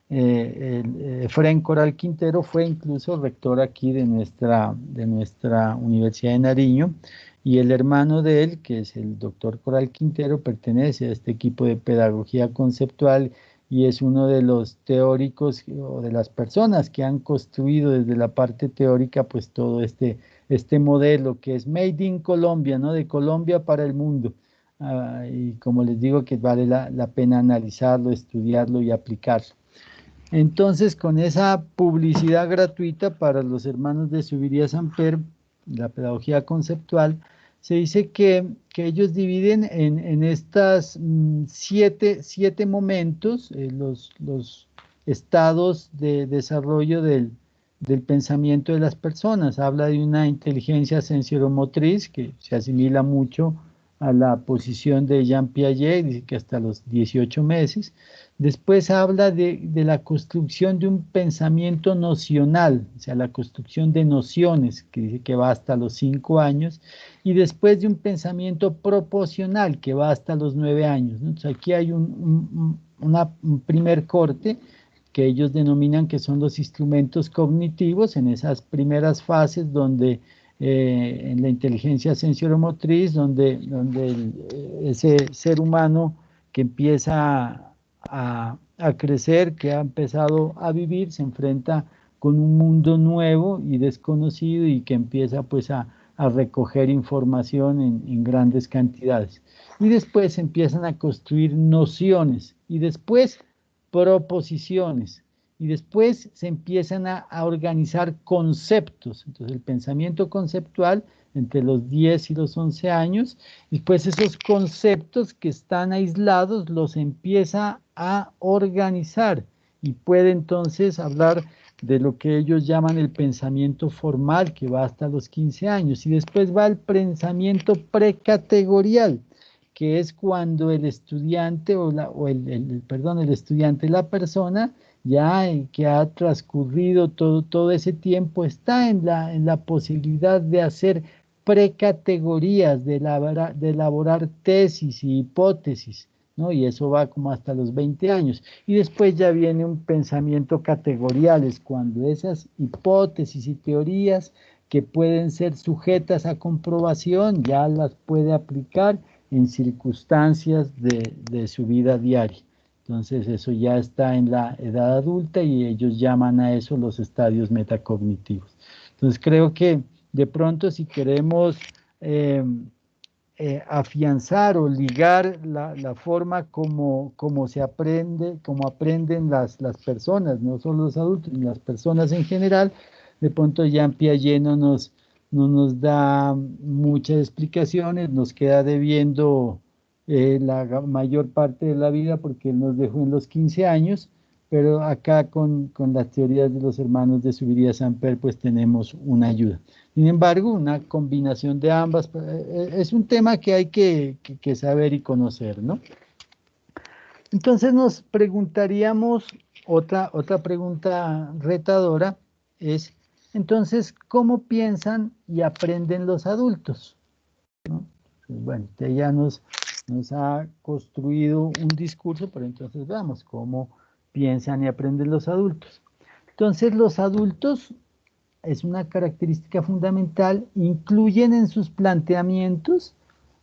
Efrén Coral Quintero, fue incluso rector aquí de nuestra Universidad de Nariño, y el hermano de él, que es el doctor Coral Quintero, pertenece a este equipo de pedagogía conceptual y es uno de los teóricos o de las personas que han construido desde la parte teórica pues todo este modelo que es Made in Colombia, ¿no? De Colombia para el mundo. Y como les digo, que vale la pena analizarlo, estudiarlo y aplicarlo. Entonces, con esa publicidad gratuita para los hermanos de Zuviría Samper, la pedagogía conceptual, se dice que ellos dividen en estas siete momentos, los estados de desarrollo del pensamiento de las personas. Habla de una inteligencia sensoromotriz que se asimila mucho a la posición de Jean Piaget, dice que hasta los 18 meses. Después habla de la construcción de un pensamiento nocional, o sea, la construcción de nociones, que dice que va hasta los 5 años, y después de un pensamiento proposicional, que va hasta los 9 años, ¿no? Entonces aquí hay un primer corte, que ellos denominan que son los instrumentos cognitivos, en esas primeras fases donde en la inteligencia sensoromotriz, donde ese ser humano que empieza a crecer, que ha empezado a vivir, se enfrenta con un mundo nuevo y desconocido y que empieza pues a recoger información en grandes cantidades. Y después empiezan a construir nociones y después proposiciones. Y después se empiezan a organizar conceptos. Entonces el pensamiento conceptual entre los 10 y los 11 años, y pues esos conceptos que están aislados los empieza a organizar y puede entonces hablar de lo que ellos llaman el pensamiento formal, que va hasta los 15 años, y después va el pensamiento precategorial, que es cuando el estudiante el estudiante, la persona, ya que ha transcurrido todo ese tiempo, está en la posibilidad de hacer precategorías, de elaborar tesis y hipótesis, ¿no? Y eso va como hasta los 20 años. Y después ya viene un pensamiento categorial, es cuando esas hipótesis y teorías que pueden ser sujetas a comprobación, ya las puede aplicar en circunstancias de su vida diaria. Entonces eso ya está en la edad adulta y ellos llaman a eso los estadios metacognitivos. Entonces creo que de pronto si queremos afianzar o ligar la forma como se aprende, como aprenden las personas, no solo los adultos, sino las personas en general, de pronto Jean Piaget no nos da muchas explicaciones, nos queda debiendo la mayor parte de la vida porque él nos dejó en los 15 años, pero acá con las teorías de los hermanos de Zuviría Samper pues tenemos una ayuda. Sin embargo, una combinación de ambas es un tema que hay que saber y conocer, ¿no? Entonces nos preguntaríamos, otra pregunta retadora es, entonces, ¿cómo piensan y aprenden los adultos? ¿No? Bueno, usted ya nos ha construido un discurso, pero entonces veamos cómo piensan y aprenden los adultos. Entonces, los adultos, es una característica fundamental, incluyen en sus planteamientos,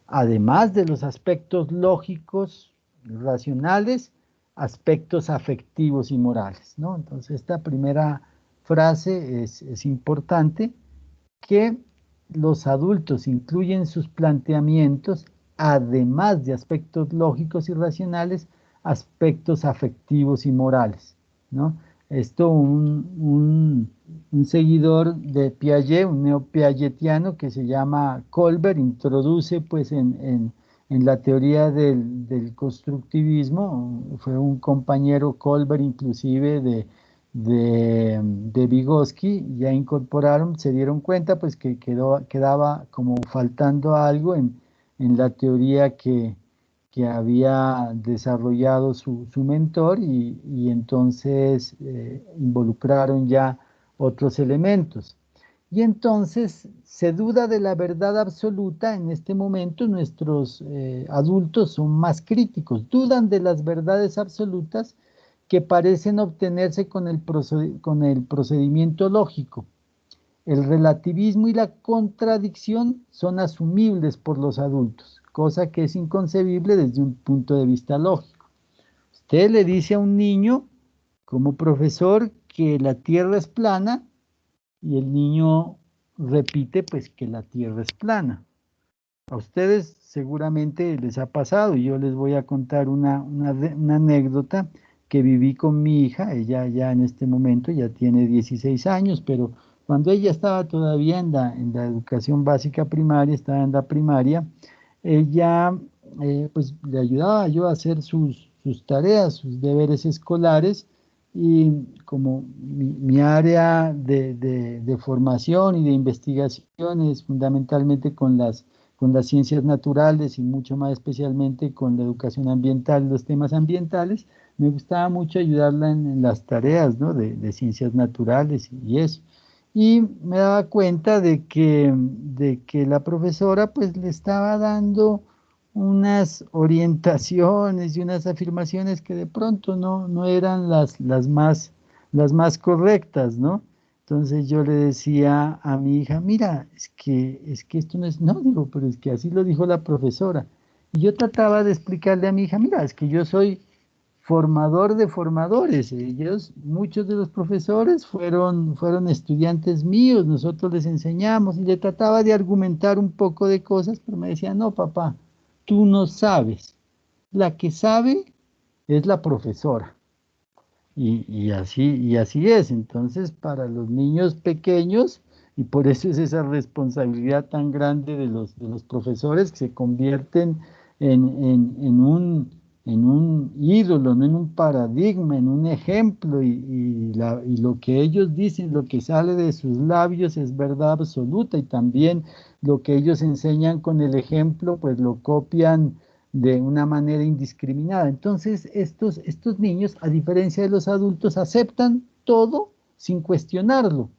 además de los aspectos lógicos, racionales, aspectos afectivos y morales, ¿no? Entonces, esta primera frase es importante, que los adultos incluyen en sus planteamientos, además de aspectos lógicos y racionales, aspectos afectivos y morales, ¿no? Esto un seguidor de Piaget, un neopiagetiano que se llama Kohlberg, introduce pues en la teoría del constructivismo, fue un compañero Kohlberg inclusive de Vygotsky, ya incorporaron, se dieron cuenta pues que quedaba como faltando algo en la teoría que había desarrollado su mentor y entonces involucraron ya otros elementos. Y entonces se duda de la verdad absoluta. En este momento nuestros adultos son más críticos, dudan de las verdades absolutas que parecen obtenerse con el procedimiento lógico. El relativismo y la contradicción son asumibles por los adultos, cosa que es inconcebible desde un punto de vista lógico. Usted le dice a un niño, como profesor, que la Tierra es plana, y el niño repite pues que la Tierra es plana. A ustedes seguramente les ha pasado, y yo les voy a contar una anécdota que viví con mi hija. Ella ya en este momento ya tiene 16 años, pero cuando ella estaba todavía en la educación básica primaria, estaba en la primaria, ella pues le ayudaba yo a hacer sus tareas, sus deberes escolares, y como mi área de formación y de investigación es fundamentalmente con las ciencias naturales y mucho más especialmente con la educación ambiental, los temas ambientales, me gustaba mucho ayudarla en las tareas, ¿no?, de ciencias naturales y eso. Y me daba cuenta de que la profesora pues le estaba dando unas orientaciones y unas afirmaciones que de pronto no eran las más correctas, ¿no? Entonces yo le decía a mi hija, mira, es que esto no es, no, digo, pero es que así lo dijo la profesora. Y yo trataba de explicarle a mi hija, mira, es que yo soy formador de formadores. Muchos de los profesores fueron estudiantes míos, nosotros les enseñamos, y le trataba de argumentar un poco de cosas, pero me decía, no, papá, tú no sabes. La que sabe es la profesora. Y así es. Entonces, para los niños pequeños, y por eso es esa responsabilidad tan grande de los profesores, que se convierten en un ídolo, ¿no?, en un paradigma, en un ejemplo, y lo que ellos dicen, lo que sale de sus labios es verdad absoluta, y también lo que ellos enseñan con el ejemplo, pues lo copian de una manera indiscriminada. Entonces, estos niños, a diferencia de los adultos, aceptan todo sin cuestionarlo,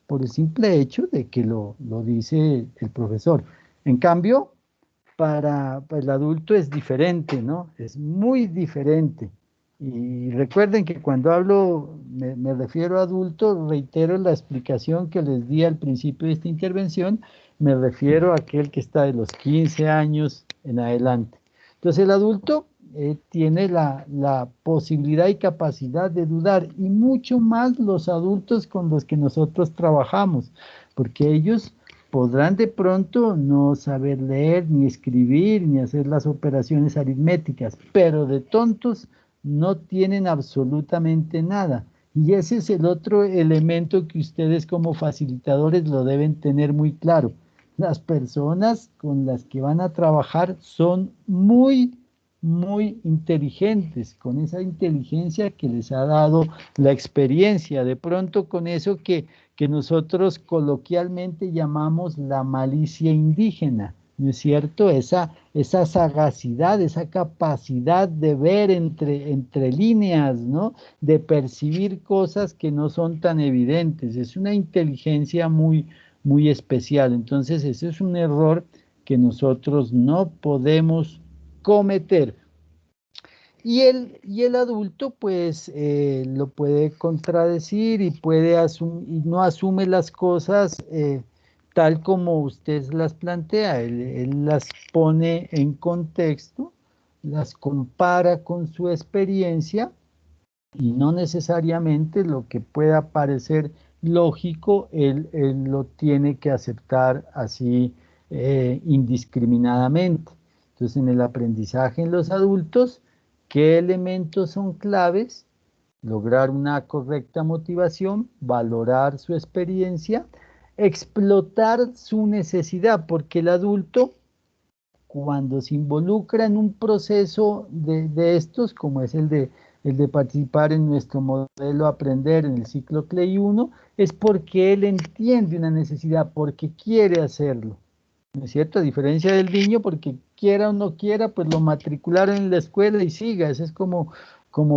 por el simple hecho de que lo dice el profesor. En cambio, para el adulto es diferente, ¿no? Es muy diferente. Y recuerden que cuando hablo, me refiero a adulto, reitero la explicación que les di al principio de esta intervención, me refiero a aquel que está de los 15 años en adelante. Entonces el adulto tiene la posibilidad y capacidad de dudar, y mucho más los adultos con los que nosotros trabajamos, porque ellos podrán de pronto no saber leer, ni escribir, ni hacer las operaciones aritméticas, pero de tontos no tienen absolutamente nada. Y ese es el otro elemento que ustedes como facilitadores lo deben tener muy claro. Las personas con las que van a trabajar son muy muy inteligentes, con esa inteligencia que les ha dado la experiencia, de pronto con eso que nosotros coloquialmente llamamos la malicia indígena, ¿no es cierto? Esa sagacidad, esa capacidad de ver entre líneas, ¿no? De percibir cosas que no son tan evidentes. Es una inteligencia muy, muy especial. Entonces, ese es un error que nosotros no podemos cometer. Y el adulto, pues, lo puede contradecir y y no asume las cosas tal como usted las plantea. Él las pone en contexto, las compara con su experiencia y no necesariamente lo que pueda parecer lógico, él lo tiene que aceptar así indiscriminadamente. Entonces, en el aprendizaje en los adultos, ¿qué elementos son claves? Lograr una correcta motivación, valorar su experiencia, explotar su necesidad, porque el adulto, cuando se involucra en un proceso de estos, como es el de participar en nuestro modelo Aprender en el ciclo CLEI 1, es porque él entiende una necesidad, porque quiere hacerlo. ¿No es cierto? A diferencia del niño, porque quiera o no quiera, pues lo matricularon en la escuela y siga. Eso es como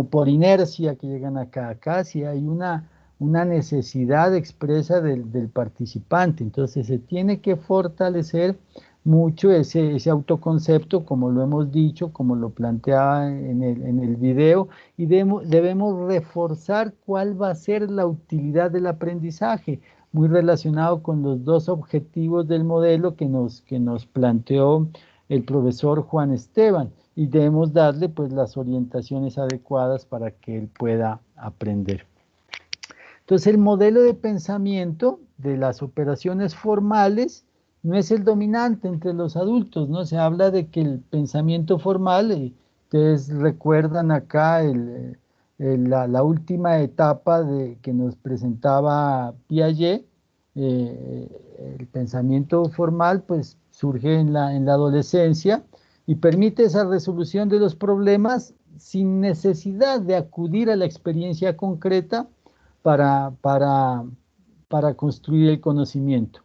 por inercia que llegan acá. Acá sí hay una necesidad expresa del participante. Entonces se tiene que fortalecer mucho ese autoconcepto, como lo hemos dicho, como lo planteaba en el video, y debemos reforzar cuál va a ser la utilidad del aprendizaje, muy relacionado con los dos objetivos del modelo que nos planteó el profesor Juan Esteban, y debemos darle pues las orientaciones adecuadas para que él pueda aprender. Entonces, el modelo de pensamiento de las operaciones formales no es el dominante entre los adultos, ¿no? Se habla de que el pensamiento formal, ustedes recuerdan acá la última etapa que nos presentaba Piaget, el pensamiento formal pues surge en la sin necesidad de acudir a la experiencia concreta para construir el conocimiento,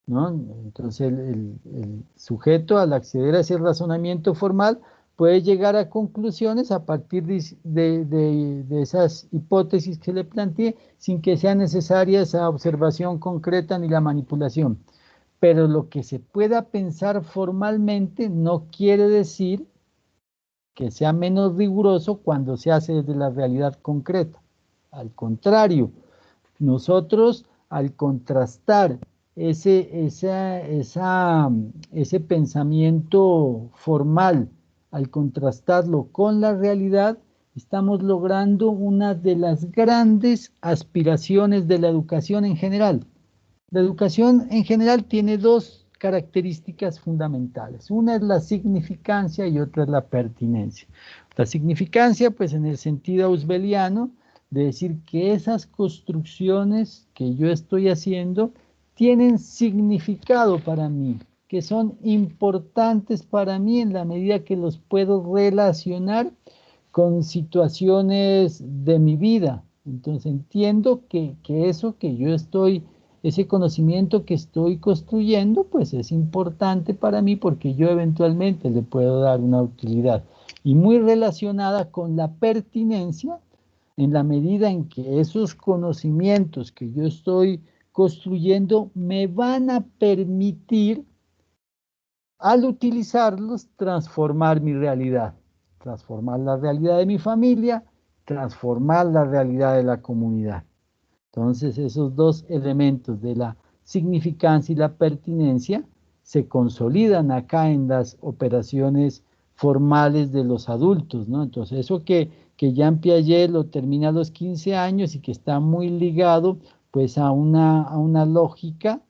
¿no? Entonces el sujeto, al acceder a ese razonamiento formal, puede llegar a conclusiones a partir de esas hipótesis que le planteé, sin que sea necesaria esa observación concreta ni la manipulación. Pero lo que se pueda pensar formalmente no quiere decir que sea menos riguroso cuando se hace desde la realidad concreta. Al contrario, nosotros al contrastar ese pensamiento formal, al contrastarlo con la realidad, estamos logrando una de las grandes aspiraciones de la educación en general. La educación en general tiene dos características fundamentales. Una es la significancia y otra es la pertinencia. La significancia, pues en el sentido ausbeliano, de decir que esas construcciones que yo estoy haciendo tienen significado para mí, que son importantes para mí en la medida que los puedo relacionar con situaciones de mi vida. Entonces entiendo que eso que yo estoy, ese conocimiento que estoy construyendo, pues es importante para mí porque yo eventualmente le puedo dar una utilidad. Y muy relacionada con la pertinencia, en la medida en que esos conocimientos que yo estoy construyendo me van a permitir, al utilizarlos, transformar mi realidad, transformar la realidad de mi familia, transformar la realidad de la comunidad. Entonces, esos dos elementos de la significancia y la pertinencia se consolidan acá en las operaciones formales de los adultos, ¿no? Entonces, eso que Jean Piaget lo termina a los 15 años y que está muy ligado pues a una lógica,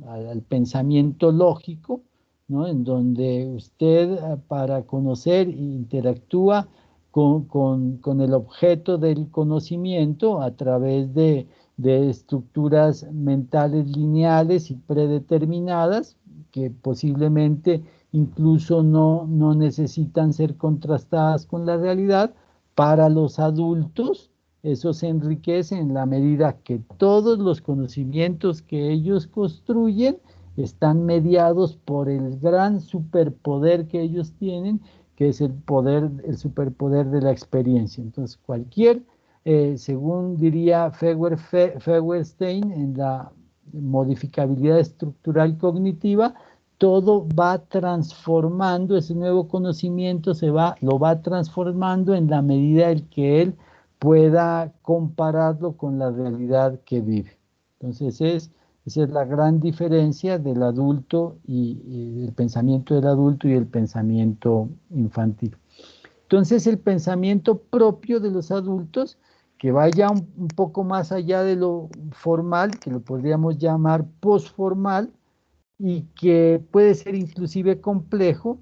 al pensamiento lógico, ¿no? En donde usted para conocer interactúa con el objeto del conocimiento a través de estructuras mentales lineales y predeterminadas que posiblemente incluso no necesitan ser contrastadas con la realidad. Para los adultos, eso se enriquece en la medida que todos los conocimientos que ellos construyen están mediados por el gran superpoder que ellos tienen, que es el superpoder de la experiencia. Entonces, según diría Feuerstein en la modificabilidad estructural cognitiva, todo va transformando, ese nuevo conocimiento lo va transformando en la medida en que él pueda compararlo con la realidad que vive. Entonces, esa es la gran diferencia del adulto y el pensamiento del adulto y el pensamiento infantil. Entonces, el pensamiento propio de los adultos, que vaya un poco más allá de lo formal, que lo podríamos llamar posformal, y que puede ser inclusive complejo,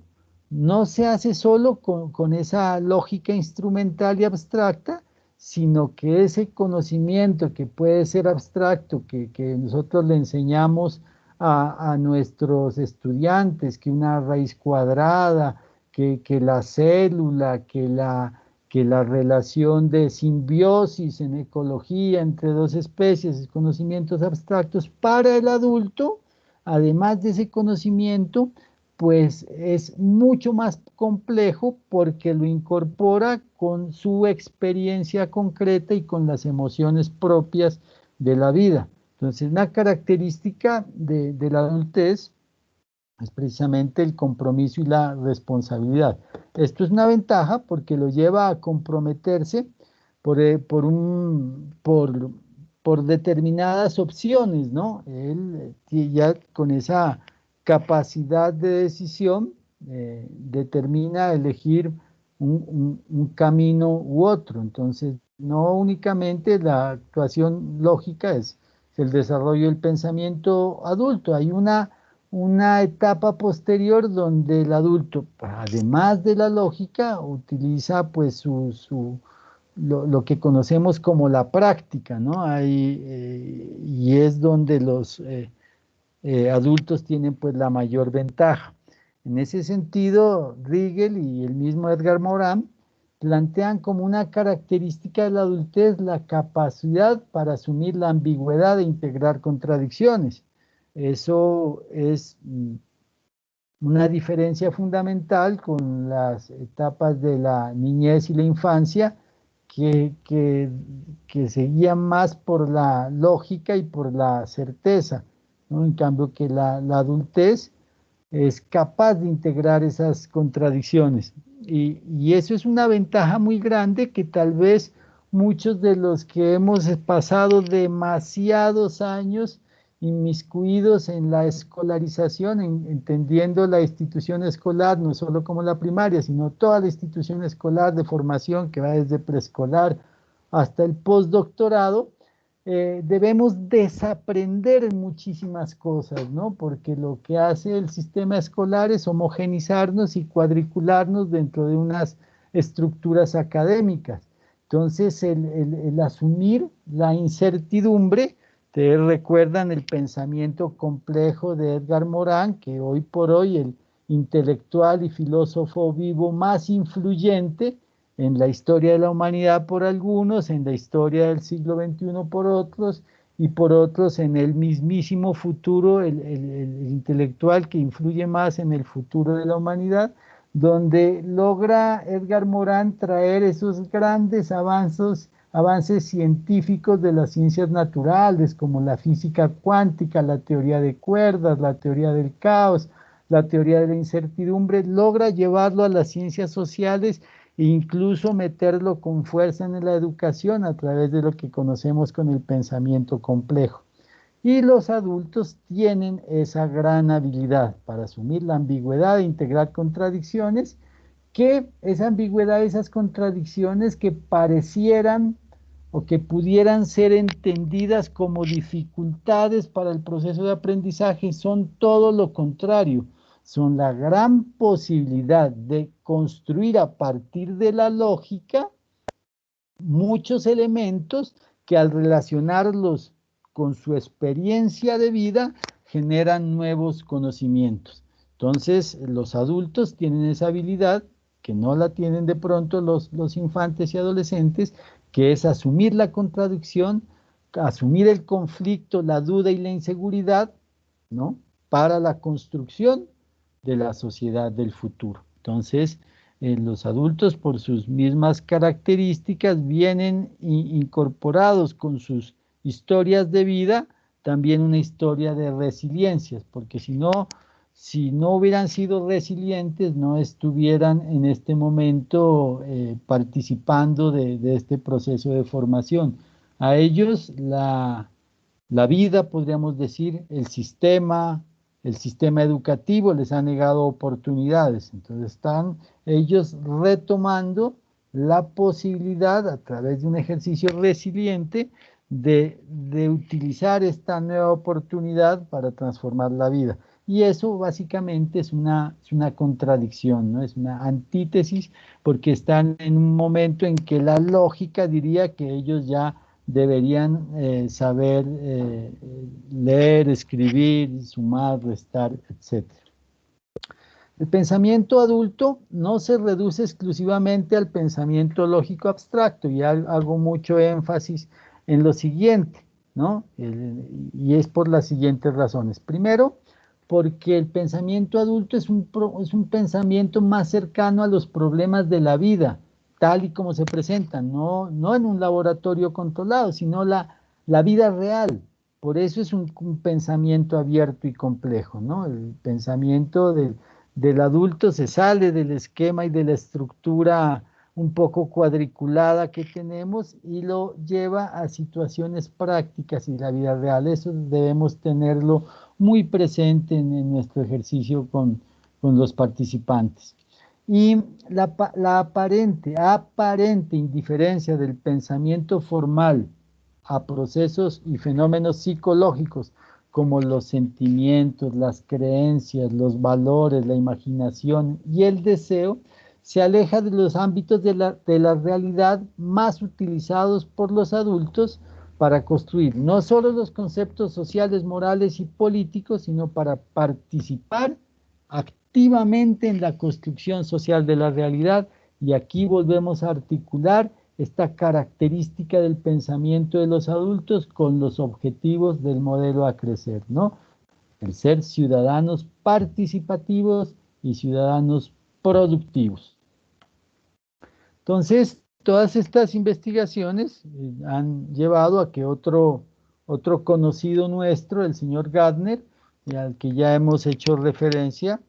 no se hace solo con esa lógica instrumental y abstracta, sino que ese conocimiento que puede ser abstracto, que nosotros le enseñamos a nuestros estudiantes, que una raíz cuadrada, que la célula, que la relación de simbiosis en ecología entre dos especies, conocimientos abstractos para el adulto, además de ese conocimiento, pues es mucho más complejo porque lo incorpora con su experiencia concreta y con las emociones propias de la vida. Entonces, una característica de la adultez es precisamente el compromiso y la responsabilidad. Esto es una ventaja porque lo lleva a comprometerse por determinadas opciones, ¿no? Él ya con esa capacidad de decisión determina elegir un camino u otro. Entonces, no únicamente la actuación lógica es el desarrollo del pensamiento adulto, hay una etapa posterior donde el adulto, además de la lógica, utiliza pues lo que conocemos como la práctica, ¿no? Y es donde los adultos tienen pues la mayor ventaja. En ese sentido, Riegel y el mismo Edgar Morin plantean como una característica de la adultez la capacidad para asumir la ambigüedad e integrar contradicciones. Eso es una diferencia fundamental con las etapas de la niñez y la infancia que se guían más por la lógica y por la certeza, ¿no? En cambio que la adultez es capaz de integrar esas contradicciones. Y eso es una ventaja muy grande que tal vez muchos de los que hemos pasado demasiados años inmiscuidos en la escolarización, entendiendo la institución escolar no solo como la primaria, sino toda la institución escolar de formación que va desde preescolar hasta el postdoctorado, debemos desaprender muchísimas cosas, ¿no? Porque lo que hace el sistema escolar es homogenizarnos y cuadricularnos dentro de unas estructuras académicas. Entonces, el asumir la incertidumbre. Ustedes recuerdan el pensamiento complejo de Edgar Morin, que hoy por hoy el intelectual y filósofo vivo más influyente en la historia de la humanidad por algunos, en la historia del siglo XXI por otros, y por otros en el mismísimo futuro, el intelectual que influye más en el futuro de la humanidad, donde logra Edgar Morin traer esos grandes avances científicos de las ciencias naturales, como la física cuántica, la teoría de cuerdas, la teoría del caos, la teoría de la incertidumbre, logra llevarlo a las ciencias sociales e incluso meterlo con fuerza en la educación a través de lo que conocemos con el pensamiento complejo. Y los adultos tienen esa gran habilidad para asumir la ambigüedad e integrar contradicciones, que esa ambigüedad, esas contradicciones que parecieran o que pudieran ser entendidas como dificultades para el proceso de aprendizaje, son todo lo contrario, son la gran posibilidad de construir a partir de la lógica muchos elementos que al relacionarlos con su experiencia de vida generan nuevos conocimientos. Entonces, los adultos tienen esa habilidad que no la tienen de pronto los infantes y adolescentes, que es asumir la contradicción, asumir el conflicto, la duda y la inseguridad, ¿no? Para la construcción de la sociedad del futuro. Entonces, los adultos, por sus mismas características, vienen incorporados con sus historias de vida, también una historia de resiliencias, porque si no hubieran sido resilientes, no estuvieran en este momento participando de este proceso de formación. A ellos la vida, podríamos decir, el sistema educativo les ha negado oportunidades. Entonces están ellos retomando la posibilidad, a través de un ejercicio resiliente, de utilizar esta nueva oportunidad para transformar la vida. Y eso básicamente es una contradicción, ¿no? Es una antítesis, porque están en un momento en que la lógica diría que ellos ya deberían saber leer, escribir, sumar, restar, etc. El pensamiento adulto no se reduce exclusivamente al pensamiento lógico abstracto, y hago mucho énfasis en lo siguiente, ¿no? Y es por las siguientes razones. Primero, porque el pensamiento adulto es un pensamiento más cercano a los problemas de la vida, tal y como se presentan, no en un laboratorio controlado, sino la vida real. Por eso es un pensamiento abierto y complejo, ¿no? El pensamiento del adulto se sale del esquema y de la estructura un poco cuadriculada que tenemos y lo lleva a situaciones prácticas y la vida real. Eso debemos tenerlo muy presente en nuestro ejercicio con los participantes. Y la aparente indiferencia del pensamiento formal a procesos y fenómenos psicológicos como los sentimientos, las creencias, los valores, la imaginación y el deseo, se aleja de los ámbitos de la realidad más utilizados por los adultos para construir no solo los conceptos sociales, morales y políticos, sino para participar activamente en la construcción social de la realidad. Y aquí volvemos a articular esta característica del pensamiento de los adultos con los objetivos del modelo a crecer, ¿no? El ser ciudadanos participativos y ciudadanos productivos. Entonces, todas estas investigaciones han llevado a que otro conocido nuestro, el señor Gardner, al que ya hemos hecho referencia,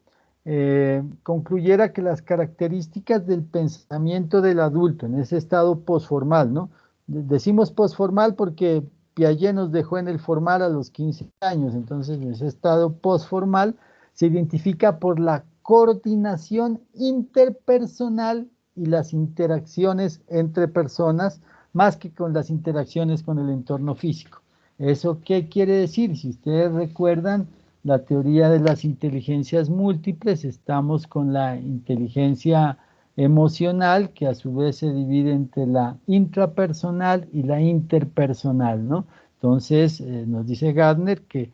concluyera que las características del pensamiento del adulto en ese estado posformal, ¿no? Decimos posformal porque Piaget nos dejó en el formal a los 15 años, entonces en ese estado posformal se identifica por la coordinación interpersonal y las interacciones entre personas, más que con las interacciones con el entorno físico. ¿Eso qué quiere decir? Si ustedes recuerdan la teoría de las inteligencias múltiples, estamos con la inteligencia emocional, que a su vez se divide entre la intrapersonal y la interpersonal, ¿no? Entonces, nos dice Gardner que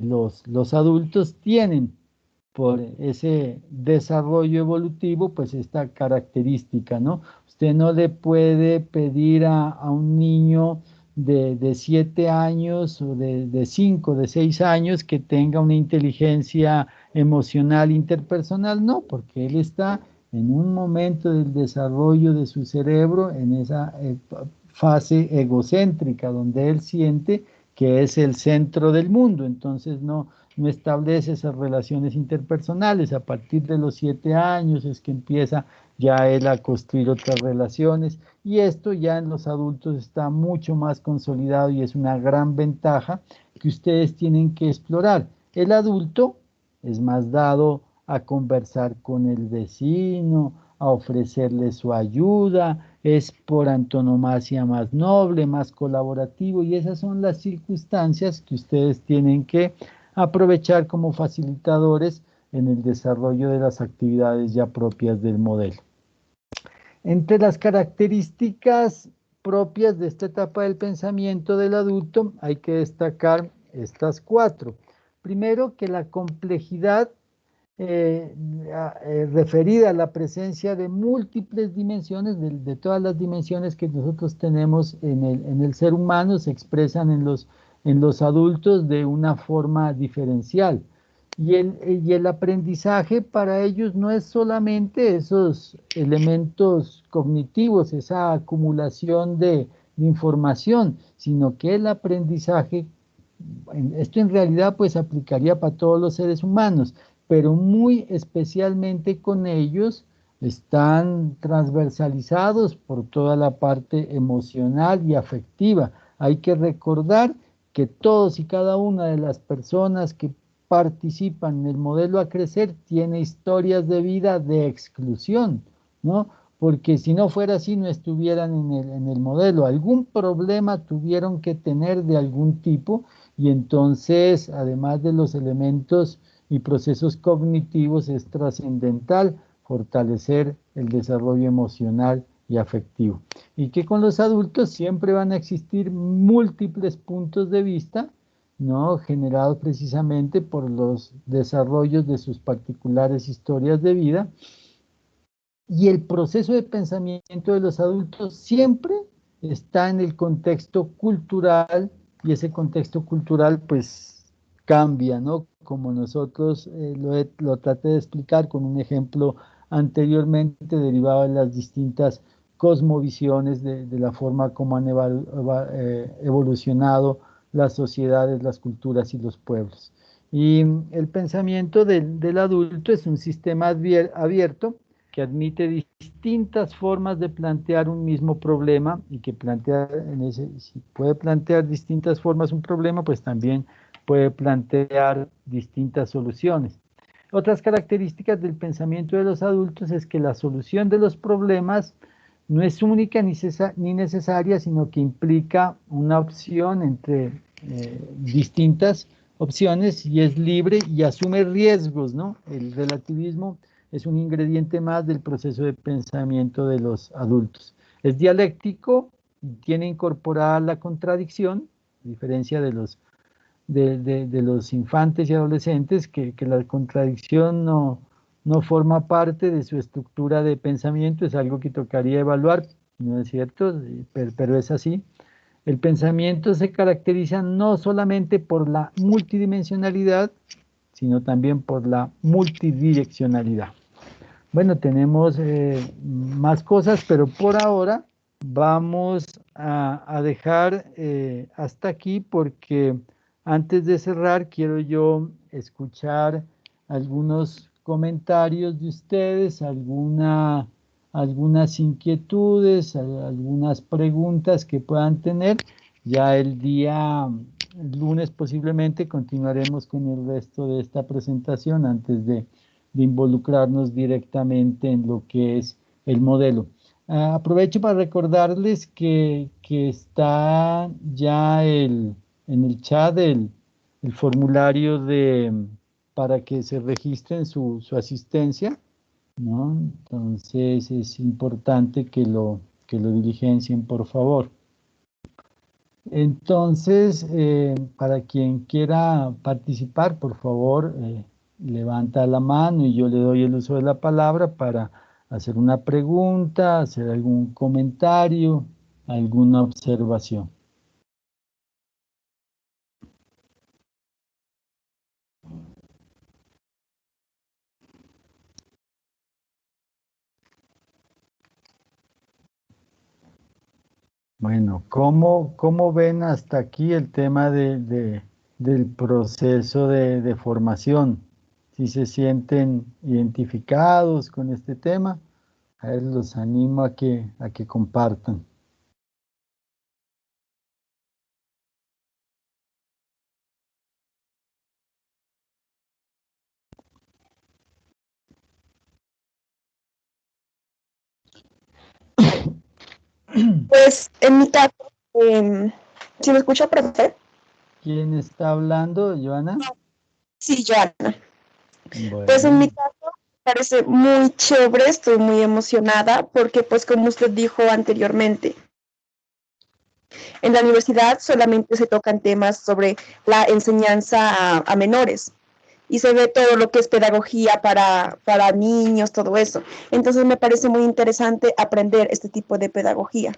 los adultos tienen, por ese desarrollo evolutivo, pues esta característica, ¿no? Usted no le puede pedir a un niño de 7 años o de 5, de 6 años que tenga una inteligencia emocional interpersonal, no, porque él está en un momento del desarrollo de su cerebro, en esa fase egocéntrica, donde él siente que es el centro del mundo, entonces no establece esas relaciones interpersonales. A partir de los 7 años es que empieza ya él a construir otras relaciones, y esto ya en los adultos está mucho más consolidado y es una gran ventaja que ustedes tienen que explorar. El adulto es más dado a conversar con el vecino, a ofrecerle su ayuda, es por antonomasia más noble, más colaborativo, y esas son las circunstancias que ustedes tienen que aprovechar como facilitadores en el desarrollo de las actividades ya propias del modelo. Entre las características propias de esta etapa del pensamiento del adulto hay que destacar estas 4. Primero, que la complejidad referida a la presencia de múltiples dimensiones, de todas las dimensiones que nosotros tenemos en el ser humano, se expresan en los adultos de una forma diferencial. Y el aprendizaje para ellos no es solamente esos elementos cognitivos, esa acumulación de información, sino que el aprendizaje, esto en realidad pues aplicaría para todos los seres humanos, pero muy especialmente con ellos, están transversalizados por toda la parte emocional y afectiva. Hay que recordar que todos y cada una de las personas que participan en el modelo a crecer tiene historias de vida de exclusión, ¿no? Porque si no fuera así no estuvieran en el modelo. Algún problema tuvieron que tener de algún tipo y entonces, además de los elementos y procesos cognitivos, es trascendental fortalecer el desarrollo emocional y afectivo. Y que con los adultos siempre van a existir múltiples puntos de vista, ¿no? Generados precisamente por los desarrollos de sus particulares historias de vida. Y el proceso de pensamiento de los adultos siempre está en el contexto cultural, y ese contexto cultural pues cambia, ¿no? Como nosotros lo traté de explicar con un ejemplo anteriormente, derivado de las distintas cosmovisiones de la forma como han evolucionado las sociedades, las culturas y los pueblos. Y el pensamiento del adulto es un sistema abierto que admite distintas formas de plantear un mismo problema y que si puede plantear distintas formas un problema, pues también puede plantear distintas soluciones. Otras características del pensamiento de los adultos es que la solución de los problemas no es única ni necesaria, sino que implica una opción entre distintas opciones y es libre y asume riesgos, ¿no? El relativismo es un ingrediente más del proceso de pensamiento de los adultos. Es dialéctico y tiene incorporada la contradicción, a diferencia de los infantes y adolescentes, que la contradicción no forma parte de su estructura de pensamiento, es algo que tocaría evaluar, ¿no es cierto? Pero es así. El pensamiento se caracteriza no solamente por la multidimensionalidad, sino también por la multidireccionalidad. Bueno, tenemos más cosas, pero por ahora vamos a dejar hasta aquí, porque antes de cerrar quiero yo escuchar algunos comentarios de ustedes, algunas inquietudes, algunas preguntas que puedan tener. Ya el lunes posiblemente continuaremos con el resto de esta presentación antes de involucrarnos directamente en lo que es el modelo. Aprovecho para recordarles que está ya en el chat el formulario para que se registren su asistencia, ¿no? Entonces es importante que lo diligencien, por favor. Entonces, para quien quiera participar, por favor, levanta la mano y yo le doy el uso de la palabra para hacer una pregunta, hacer algún comentario, alguna observación. Bueno, ¿cómo ven hasta aquí el tema del proceso de formación? Si se sienten identificados con este tema, a ver, los animo a que compartan. Pues en mi caso, ¿sí me escucha, profe? ¿Quién está hablando, Joana? Sí, Joana. Bueno. Pues en mi caso me parece muy chévere, estoy muy emocionada porque pues como usted dijo anteriormente, en la universidad solamente se tocan temas sobre la enseñanza a menores, y se ve todo lo que es pedagogía para niños, todo eso. Entonces me parece muy interesante aprender este tipo de pedagogía.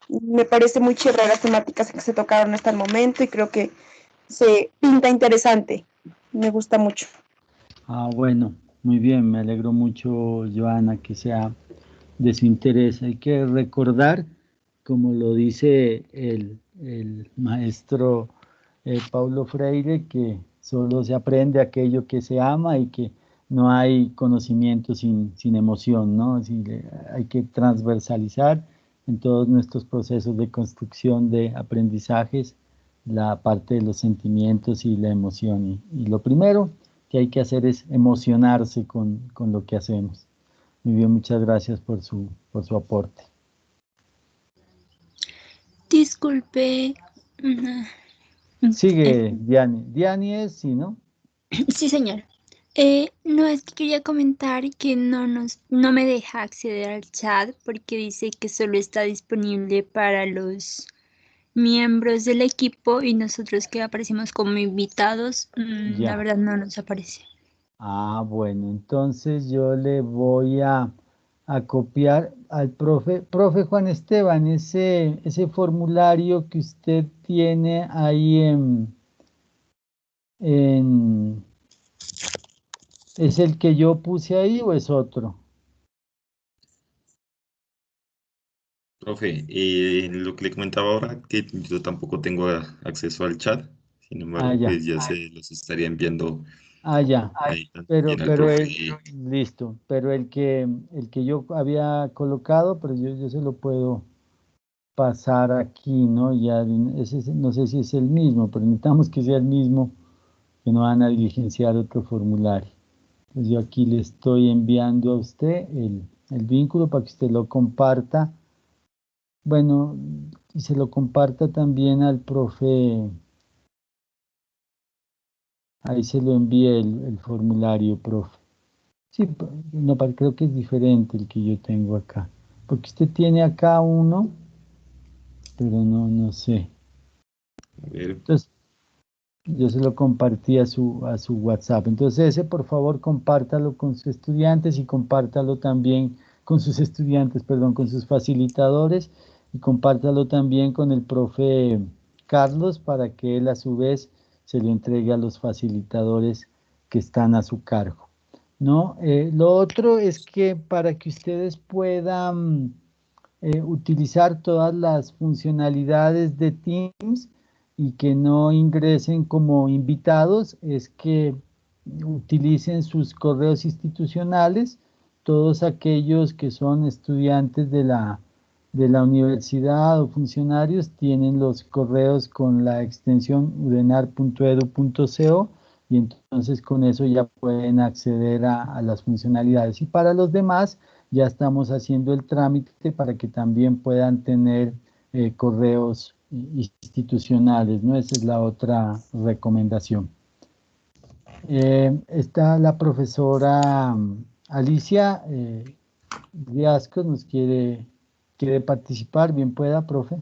Me parece muy chévere las temáticas que se tocaron hasta el momento y creo que se pinta interesante. Me gusta mucho. Ah, bueno, muy bien, me alegro mucho, Joana, que sea de su interés. Hay que recordar, como lo dice el maestro Paulo Freire, que solo se aprende aquello que se ama y que no hay conocimiento sin emoción, ¿no? Hay que transversalizar en todos nuestros procesos de construcción de aprendizajes la parte de los sentimientos y la emoción. Y lo primero que hay que hacer es emocionarse con lo que hacemos. Muy bien, muchas gracias por su aporte. Disculpe. Sigue Diani. Diani es, sí, ¿no? Sí, señor. No, es que quería comentar que no me deja acceder al chat porque dice que solo está disponible para los miembros del equipo y nosotros que aparecemos como invitados, la Ya. verdad no nos aparece. Ah, bueno, entonces yo le voy a copiar al profe Juan Esteban, ese formulario que usted tiene ahí ¿es el que yo puse ahí o es otro? Profe, lo que le comentaba ahora, que yo tampoco tengo acceso al chat, sin Ah, embargo, ya. pues ya se los estaría enviando Ah, ya. ahí también al profe. Listo, pero el que yo había colocado, pero yo se lo puedo pasar aquí, ¿no? Ya, no sé si es el mismo, pero necesitamos que sea el mismo, que no van a diligenciar otro formulario. Entonces yo aquí le estoy enviando a usted el vínculo para que usted lo comparta. Bueno, y se lo comparta también al profe. Ahí se lo envié el formulario, profe. Sí, no, creo que es diferente el que yo tengo acá. Porque usted tiene acá uno, pero no sé. A ver, Entonces, yo se lo compartí a su WhatsApp. Entonces, ese por favor compártalo con sus estudiantes y compártalo también con sus estudiantes, perdón, con sus facilitadores y compártalo también con el profe Carlos para que él a su vez se lo entregue a los facilitadores que están a su cargo. ¿No? Lo otro es que para que ustedes puedan utilizar todas las funcionalidades de Teams y que no ingresen como invitados, es que utilicen sus correos institucionales, todos aquellos que son estudiantes de la universidad o funcionarios tienen los correos con la extensión udenar.edu.co y entonces con eso ya pueden acceder a las funcionalidades. Y para los demás, ya estamos haciendo el trámite para que también puedan tener correos institucionales, ¿no? Esa es la otra recomendación. Está la profesora Alicia Riascos, nos quiere participar, bien pueda, profe.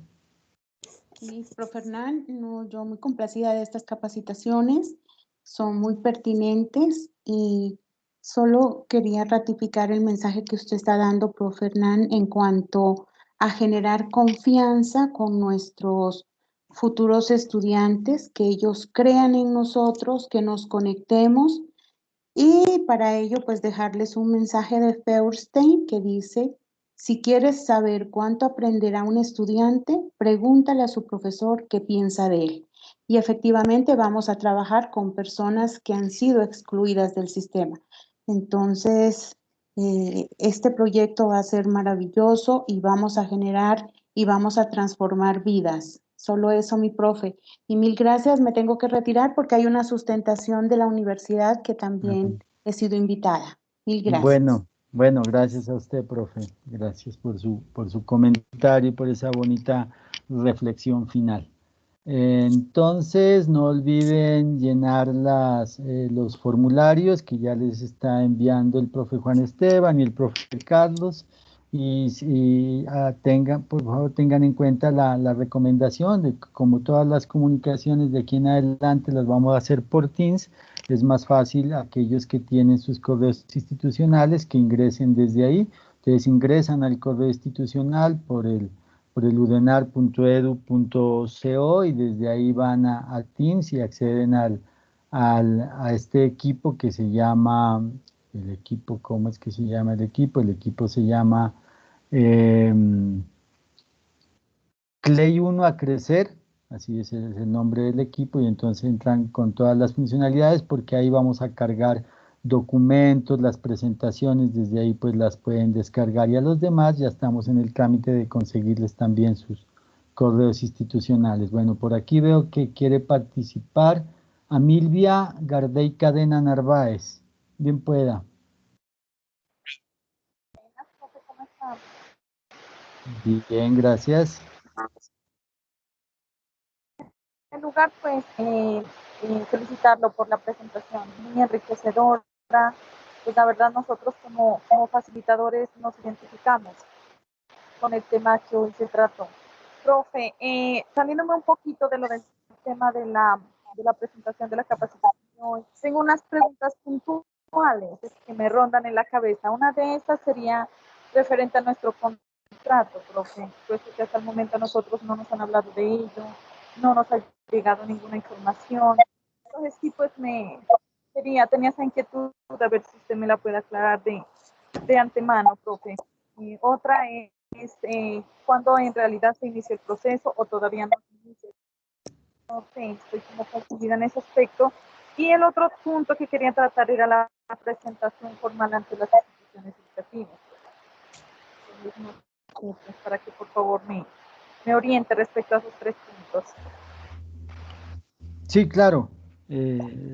Sí, profe Hernán, no, yo muy complacida de estas capacitaciones, son muy pertinentes y solo quería ratificar el mensaje que usted está dando, profe Hernán, en cuanto a generar confianza con nuestros futuros estudiantes, que ellos crean en nosotros, que nos conectemos y para ello pues dejarles un mensaje de Feuerstein que dice: si quieres saber cuánto aprenderá un estudiante, pregúntale a su profesor qué piensa de él. Y efectivamente vamos a trabajar con personas que han sido excluidas del sistema. Entonces, este proyecto va a ser maravilloso y vamos a generar y vamos a transformar vidas. Solo eso, mi profe. Y mil gracias, me tengo que retirar porque hay una sustentación de la universidad que también he sido invitada. Mil gracias. Bueno, gracias a usted, profe. Gracias por su comentario y por esa bonita reflexión final. Entonces, no olviden llenar los formularios que ya les está enviando el profe Juan Esteban y el profe Carlos. Y por favor, tengan en cuenta la recomendación de que como todas las comunicaciones de aquí en adelante las vamos a hacer por Teams, es más fácil aquellos que tienen sus correos institucionales que ingresen desde ahí. Ustedes ingresan al correo institucional por el udenar.edu.co y desde ahí van a Teams y acceden a este equipo que se llama, el equipo, ¿cómo es que se llama el equipo? El equipo se llama Clay 1 a crecer, así es el nombre del equipo, y entonces entran con todas las funcionalidades porque ahí vamos a cargar documentos, las presentaciones, desde ahí pues las pueden descargar, y a los demás ya estamos en el trámite de conseguirles también sus correos institucionales. Bueno, por aquí veo que quiere participar Amilvia Gardey Cadena Narváez. Bien pueda. Bien, gracias. En lugar, pues, felicitarlo por la presentación, muy enriquecedora. Pues la verdad nosotros como facilitadores nos identificamos con el tema que hoy se trató. Profe, saliéndome un poquito de lo del tema de la presentación de la capacitación, tengo unas preguntas puntuales que me rondan en la cabeza. Una de estas sería referente a nuestro contrato, profe, puesto que hasta el momento a nosotros no nos han hablado de ello, no nos ha llegado ninguna información. Entonces sí, pues tenía esa inquietud de ver si usted me la puede aclarar de antemano, profe. Otra es cuándo en realidad se inicia el proceso o todavía no se inicia. No sé, estoy como confundida en ese aspecto. Y el otro punto que quería tratar era la presentación formal ante las instituciones educativas. Para que por favor me oriente respecto a esos tres puntos. Sí, claro.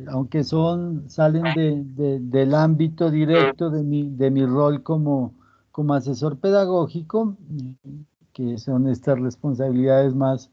Aunque salen del ámbito directo de mi rol como asesor pedagógico, que son estas responsabilidades más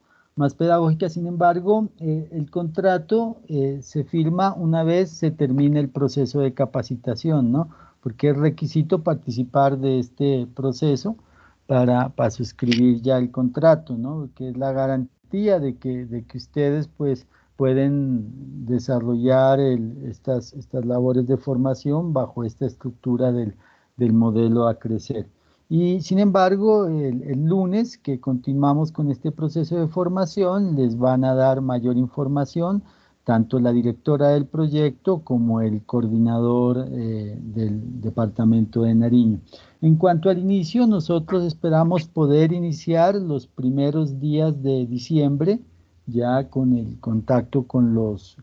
pedagógicas. Sin embargo, el contrato se firma una vez se termine el proceso de capacitación, ¿no? Porque es requisito participar de este proceso para suscribir ya el contrato, ¿no? Que es la garantía de que ustedes, pues, pueden desarrollar estas labores de formación bajo esta estructura del modelo a crecer. Y sin embargo, el lunes que continuamos con este proceso de formación, les van a dar mayor información, tanto la directora del proyecto como el coordinador del departamento de Nariño. En cuanto al inicio, nosotros esperamos poder iniciar los primeros días de diciembre, ya con el contacto con los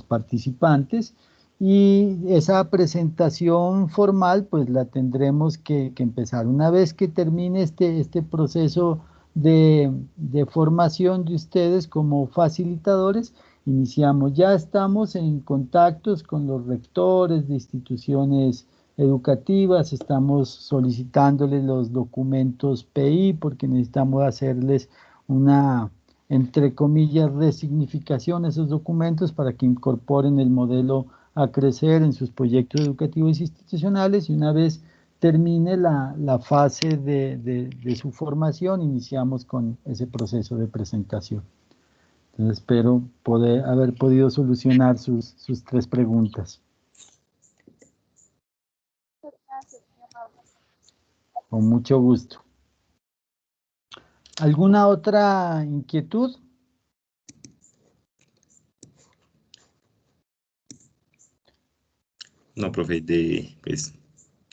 participantes, y esa presentación formal pues la tendremos que empezar. Una vez que termine este proceso de formación de ustedes como facilitadores, iniciamos. Ya estamos en contactos con los rectores de instituciones educativas, estamos solicitándoles los documentos PI porque necesitamos hacerles una, entre comillas, resignificación a esos documentos para que incorporen el modelo a crecer en sus proyectos educativos institucionales, y una vez termine la fase de su formación, iniciamos con ese proceso de presentación. Entonces, espero haber podido solucionar sus tres preguntas. Con mucho gusto. ¿Alguna otra inquietud? No, profe, pues,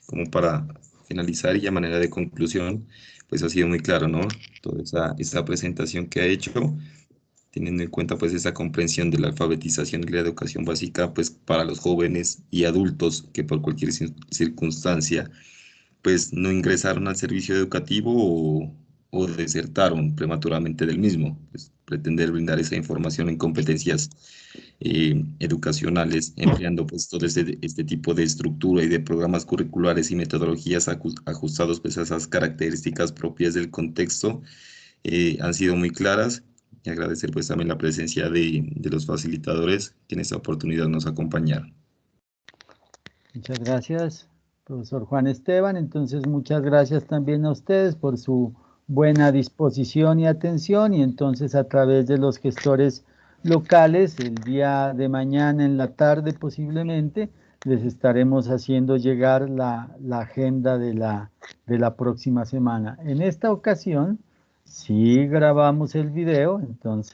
como para finalizar y a manera de conclusión, pues ha sido muy claro, ¿no? Toda esa presentación que ha hecho, teniendo en cuenta pues esa comprensión de la alfabetización y la educación básica, pues para los jóvenes y adultos que por cualquier circunstancia pues no ingresaron al servicio educativo o desertaron prematuramente del mismo. Pues, pretender brindar esa información en competencias educacionales, empleando pues todo este tipo de estructura y de programas curriculares y metodologías ajustados pues a esas características propias del contexto, han sido muy claras. Y agradecer pues también la presencia de los facilitadores que en esta oportunidad nos acompañaron. Muchas gracias, profesor Juan Esteban. Entonces, muchas gracias también a ustedes por su buena disposición y atención, y entonces a través de los gestores locales, el día de mañana en la tarde posiblemente, les estaremos haciendo llegar la agenda de la próxima semana. En esta ocasión, sí grabamos el video, entonces